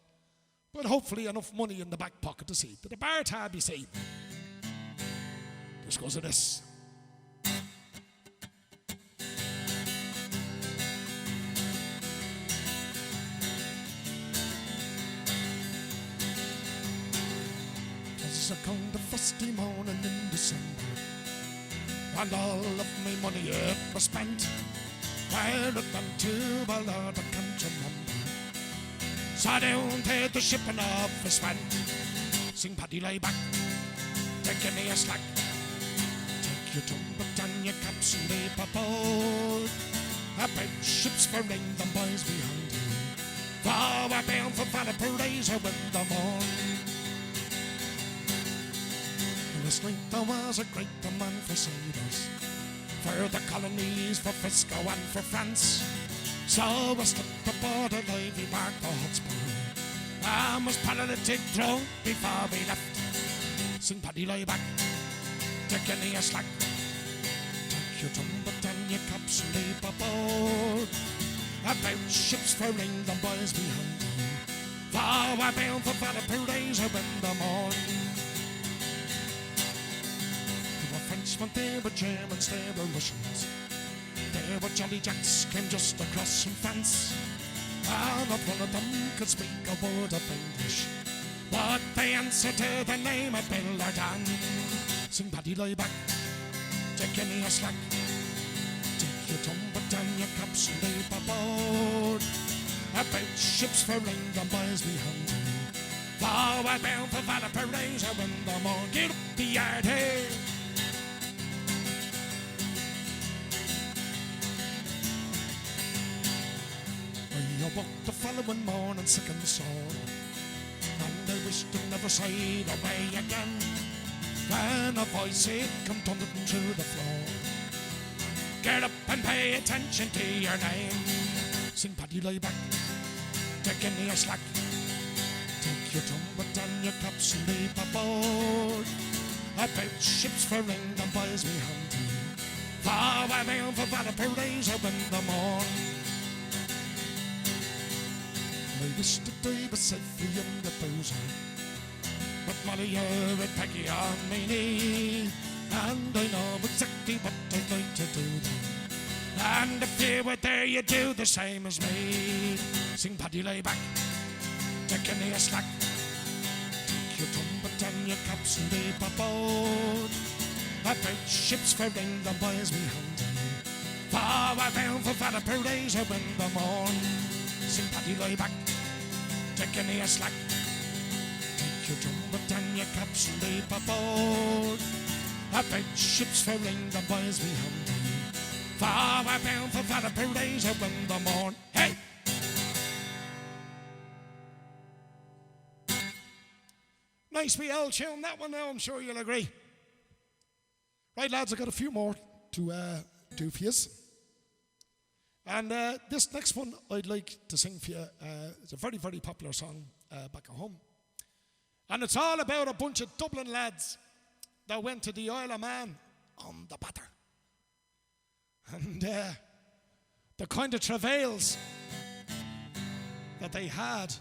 but hopefully enough money in the back pocket to see to the bar tab, you see. Just goes to this. It's a kind of frosty morning in December, and all of my money it was spent. Where it went to, well, Lord, I can't remember. Sat down to the ship and off I went. Sing Paddy Lie Back, take give me a slack. Take your trumpet and your caps and leap aboard. A big ship's for England, boys, behind you. Forward bound for Valparaiso in the morn. last night there was a great demand for sailors, for the colonies, for Frisco and for France. So we stepped aboard a lively bark, the Hotspur, and was paralytic drunk before we left. Sing Paddy lie back, take any a slack, take your trumpet and your caps and leap aboard. About ships for England, boys, we hunt. For we're bound for Valparaiso in the morning. There were Frenchmen, there were Germans, there were Russians, there were Jolly Jacks came just across from France. And not one of them could speak a word of English, but they answered to the name of Bill or Dan. Sing Paddy lie back, take any a slack, take your trumpet and your caps and leap aboard. About ships for England, boys, we hunt. For we're bound for Valparaiso in the morning. Get up the yard, hey! I awoke the following morning sick and sore, and I wished to never sail away again, when a voice it come tumbling through the floor. Get up and pay attention to your name. Sing Paddy lie back, take any a slack, take your trumpet and your caps and leap aboard. About ships for England, boys, we hunt. For we're bound for Valparaiso in the morn. I wish that I was safely in the bowser, but Molly, you're a Peggy on me knee, and I know exactly what I'd like to do then. And if you were there, you'd do the same as me. Sing Paddy lie back, take any a slack, take your trumpet and your caps and leap aboard. About ships for England, boys, we hunt. For we're bound for Valparaiso in the morn. Sing Paddy lie back, take any a slack, take your trumpet and your caps and leap aboard. About ships for England, boys, we hunt. For we're bound for Valparaiso in the morn. Hey! Nice wee old tune, that one now, I'm sure you'll agree. Right, lads, I've got a few more to do for you. And this next one I'd like to sing for you. It's a very, very popular song back at home. And it's all about a bunch of Dublin lads that went to the Isle of Man on the batter. And the kind of travails that they had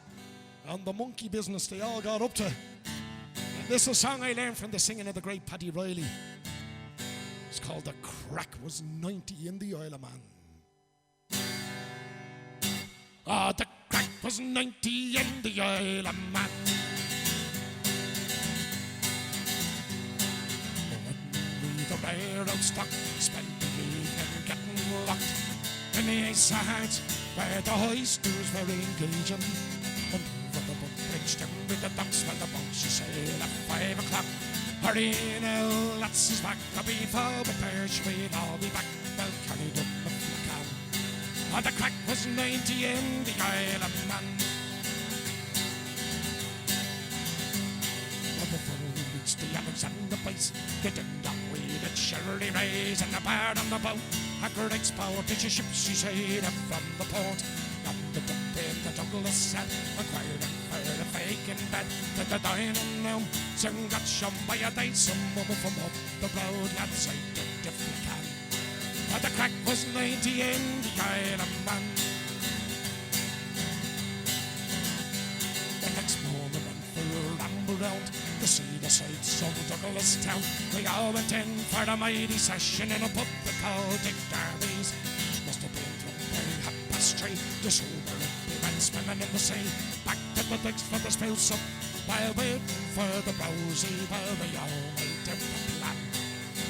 on the monkey business they all got up to. And this is a song I learned from the singing of the great Paddy Riley. It's called The Crack Was 90 in the Isle of Man. Oh, the crack was 90 in the Isle of Man. When we the railroad stock spent the evening getting locked in the Ace of Hearts, where the hoisters were engaging. And over the boat bridge down with the docks, while the boat she sailed at 5 o'clock. Hurry now, that's his back, before we perish, we'll all be back. Well carried up the can. Oh, the crack was 90 in the Isle of Man. Well, before we reached the Alexander base, getting down with it, Shirley Rays and the bar on the boat. A great spout as your ship she sailed up from the port. And the duck in the Douglas sat, inquiring for a vacant bed. That the dining room soon got shone by a day. Some woman from up the road, lads, I did if we can. But the crack was 90 in the Isle of Man. The next morning went for a ramble round to see the sights of Douglas town. We all went in for the mighty session in a pub that called Dick Darby's. Must have been from very 3:30. The sober we went swimming in the sea. Back to the digs for the spills up, while waiting for the browsy, while we all made out the plan.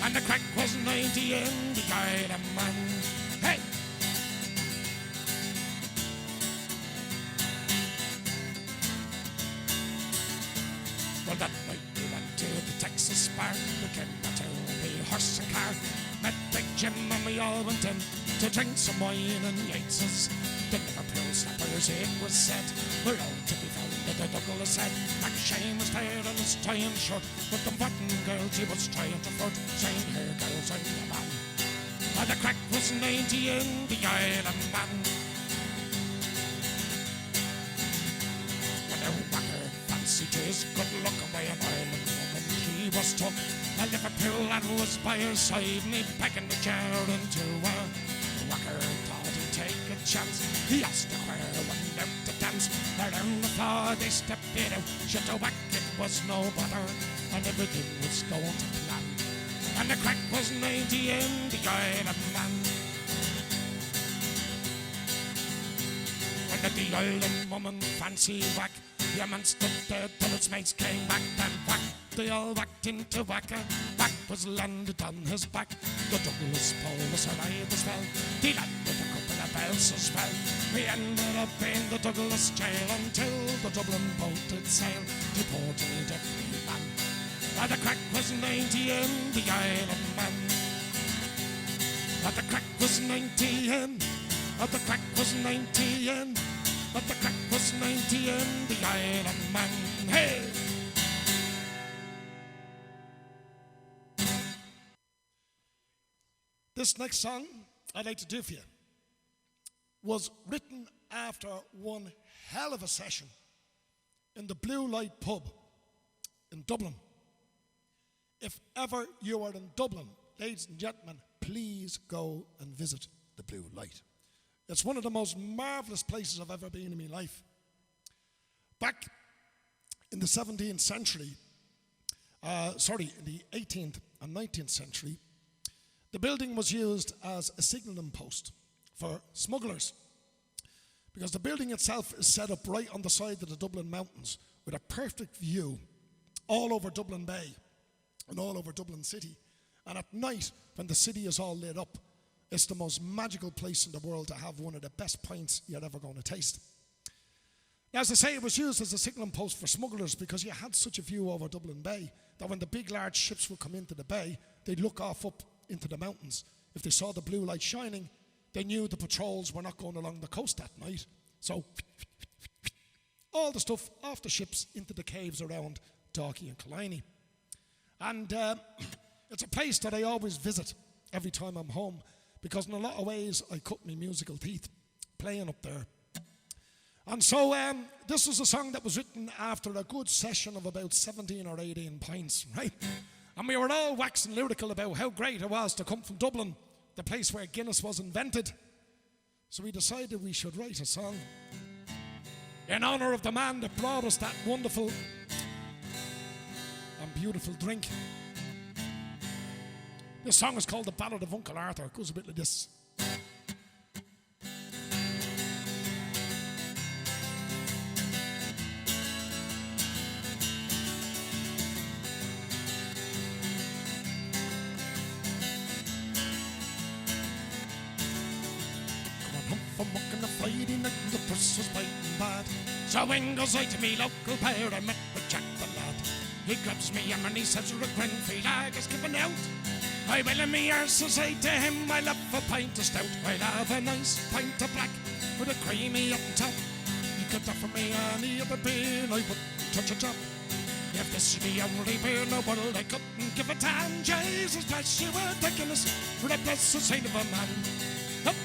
And the crack was 90 in the Isle of Man. Hey! Well, that night we went to the Texas bar. We came to the horse and car. Met Big Jim and we all went in to drink some wine and Yates's. The Liverpool slappers, it was said, were all to be found at the Douglas said, McShane was there in his tying shirt, but the button girls he was trying to flirt, saying, here girls, I'm the man. And the crack was 90 in the Island man. When the whacker fancied his good luck by an Ireland woman, he was took a Liverpool lad was by her side, and he beckoned the jar into her. The whacker thought he'd take a chance. He asked the choir one out to dance. Around the floor they stepped it out. Shut the whack, it was no bother, and everything was going to plan. And the crack was 90 in the Island man. When the Island woman fancied whack, the man stood there till its mates came back, and whack, they all whacked into whacker. Whack was landed on his back. The Douglas pole was alive as well. He landed a couple of bells as well. We ended up in the Douglas jail until the Dublin boat did sail, deported every man. And the crack was 90 in the Island man. And the crack was 90 in. And the crack was 90 in. And the crack was 90 in the Island man. Hey! This next song I'd like to do for you was written after one hell of a session in the Blue Light pub in Dublin. If ever you are in Dublin, ladies and gentlemen, please go and visit the Blue Light. It's one of the most marvellous places I've ever been in my life. Back in the 17th century, in the 18th and 19th century, the building was used as a signalling post for smugglers, because the building itself is set up right on the side of the Dublin mountains with a perfect view all over Dublin Bay and all over Dublin City. And at night, when the city is all lit up, it's the most magical place in the world to have one of the best pints you're ever going to taste. Now, as I say, it was used as a signalling post for smugglers because you had such a view over Dublin Bay that when the big, large ships would come into the bay, they'd look off up into the mountains. If they saw the blue light shining, they knew the patrols were not going along the coast that night. So all the stuff off the ships into the caves around Dalkey and Killiney. And it's a place that I always visit every time I'm home, because in a lot of ways I cut my musical teeth playing up there. And so this was a song that was written after a good session of about 17 or 18 pints, right? And we were all waxing lyrical about how great it was to come from Dublin, the place where Guinness was invented. So we decided we should write a song in honour of the man that brought us that wonderful and beautiful drink. This song is called The Ballad of Uncle Arthur. It goes a bit like this. From working the Friday night and the press was biting bad. So in goes I to me local pair, I met with Jack the lad. He grabs me and he says, "You're a Grenfell lag is giving out." I will in me arse and say to him, "I'll have a pint of stout. I'll have a nice pint of black with a creamy up top." He could offer me any other beer, I wouldn't touch a drop. If this is the only beer in the world, I couldn't give a damn. Jesus bless you, ridiculous, for the blessed saint of a man. Up.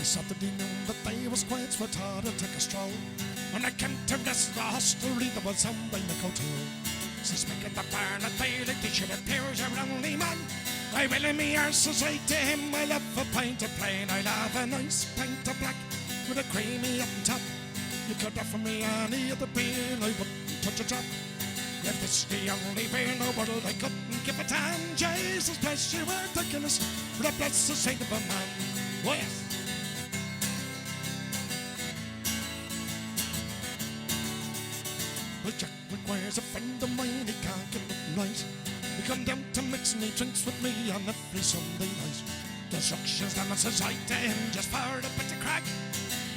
Saturday noon the day was quiet, so I thought I'd take a stroll. When I came to rest the hostelry that was owned by Nick O'Toole. Since making the barn at Bailey, they should appear as your only man. I will in me arse and say to him, "I'll have a pint of plain, I'll have a nice pint of black with a creamy up on top." You could offer me any other beer, I wouldn't touch a drop. If this is the only beer in the world, I couldn't give a damn. Jesus bless you, ridiculous, for the blessed saint of a man. Oh yes. Well, Jack requires a friend of mine, he can't get up night. He come down to mix and he drinks with me on every Sunday night. The instructions then says I to him just for a bit of crack.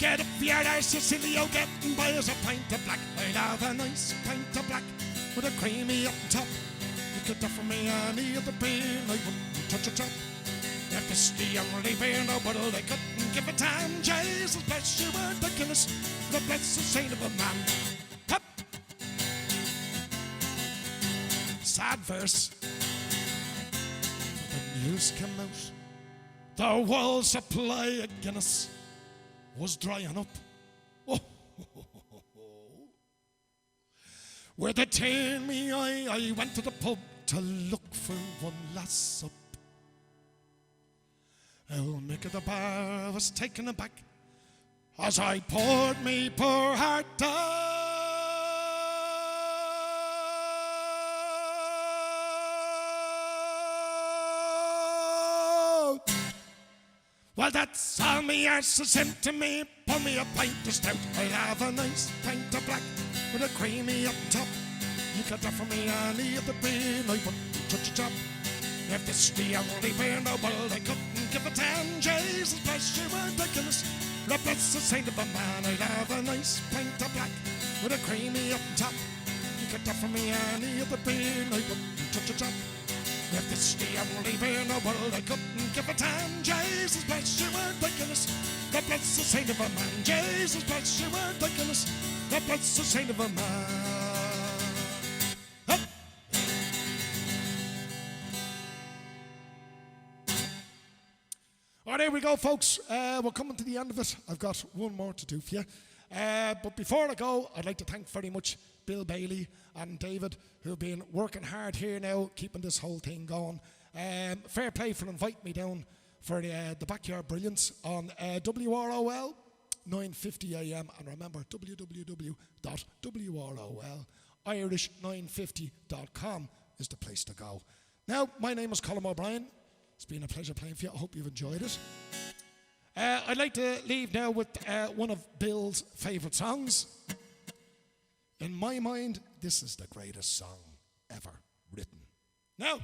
Get up your arse, you silly old get and buy us a pint of black. I'll have a nice pint of black with a creamy up on top. You could offer me any other beer, I wouldn't touch a drop. If it's the only beer in the world, I couldn't give it time. Jesus bless you, word the Guinness, the blessed saint of a man. Hup. Sad verse. The news came out. The world's supply of Guinness was drying up. Oh. With a tear in me eye, I went to the pub to look for one last sup. Old Mick at the bar was taken aback as I poured me poor heart out. Well, that's all me arse has sent to me. Pour me a pint of stout. I'll have a nice pint of black with a creamy up top. You could offer me any of the beer, I wouldn't touch a drop. If this the only beer in the world, I couldn't give a damn. Jesus bless you, ridiculous. The blessed saint of a man. I'd have a nice pint of black with a creamy up top. You could offer me any of the beer, I wouldn't touch a drop. If this the only beer in the world, I couldn't give a damn. Jesus bless you, ridiculous. The blessed saint of a man. Jesus bless you, ridiculous. The blessed saint of a man. Up. All right, here we go, folks. We're coming to the end of it. I've got one more to do for you. But before I go, I'd like to thank very much Bill Bailey and David, who have been working hard here now, keeping this whole thing going. Fair play for inviting me down for the Backyard Brilliance on WROL, 9:50 a.m. And remember, www.WROL-Irish950.com is the place to go. Now, my name is Colm O'Brien. It's been a pleasure playing for you. I hope you've enjoyed it. I'd like to leave now with one of Bill's favourite songs. In my mind, this is the greatest song ever written. Now.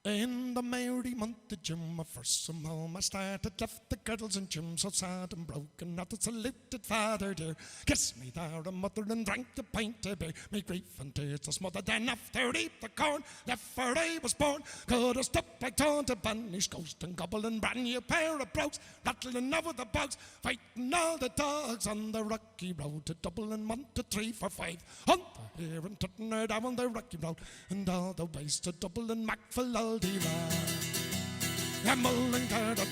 In the merry month of June, my first from home I started, left the girdles and Jim so sad and broken, not a saluted father dear. Kissed me there a mother and drank a pint of beer. Me grief and tears was smothered then after eat the corn, left where I was born. Could have stopped like taunted banished ghost and gobble and brand new pair of brogues, rattling over the bogs, fighting all the dogs on the rocky road to Dublin, 1 to 3 for 5. Hunt here and tutting her down the rocky road, and all the ways to Dublin, Macfall. I'm mulling at night, I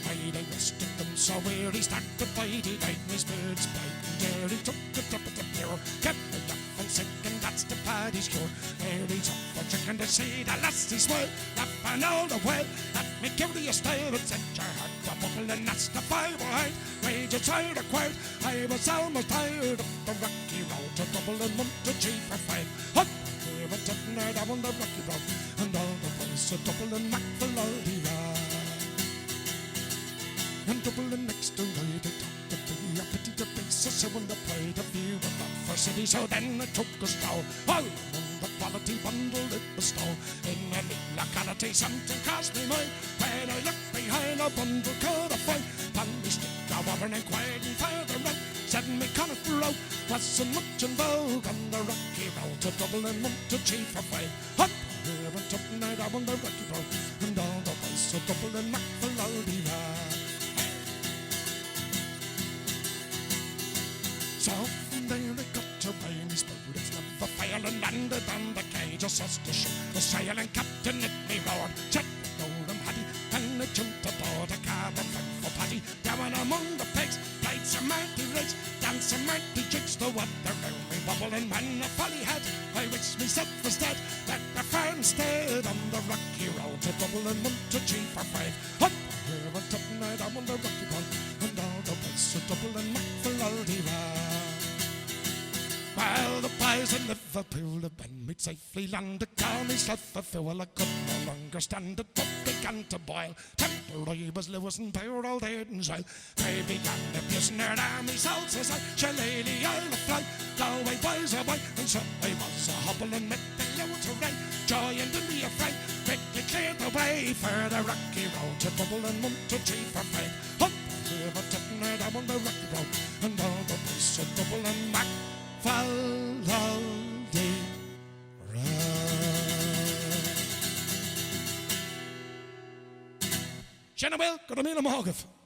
rested them so weary, started fighting, died my spirits biting. Jerry took a drop of the beer, kept me up and sick, and that's the paddy's cure. Mary's up for chicken to see the lasties well, laughing all the way at me curious style, but sent your heart to buckle, and that's the fire behind. Rage a child acquired, I was almost tired of the rocky road to Dublin, 1 to 3 for 5. Up here and tutting her down the rocky road, and all the ways to Dublin, Macfall. And Dublin next to right, I took to be a pity to face, so when the pride of view of that for city, so then I took a stroll, all among the quality bundle it was stole. In a little locality something crossed me mind, when I looked behind a bundle could I find, upon the stick I warren inquiring further right, said me Connaught Road wasn't much in vogue on the rocky road to Dublin, 1 to 3 for 5. Up here and tutting her down the rocky road, and all the ways to Dublin, Macfall. So from there I got to rain, his boat it's never fail, and landed on the quay just as the ship was sailing. Captain at me roared, check the golden haddy, and I jumped aboard a cab and went for Paddy. Down among the pegs, played some mighty rigs, danced some mighty jigs, the water round me wobbling. When a folly had, I wished myself was dead, that the firm stayed on the rocky road to Dublin, 1 to 3 for 5. Up here and tutting her down the rocky road, and all the ways to Dublin, Macfall. Well, the boys in Liverpool had been made safely landed, called me self a fool, I could no longer stand it, but began to boil. Temporary was Lewis and Power all dead and soil. They began abusing their army souls as I shillelagh I'll fly. Go away, boys, away, and so I was a hobbling with the low to right, joy and in the affray. Quickly cleared the way way for the rocky road to bubble and 1, 2, 3, 4, 5. Up the river, tipping her down the rocky road, and all the place to bubble and back. Follow the road. Jenna Will, go to me in a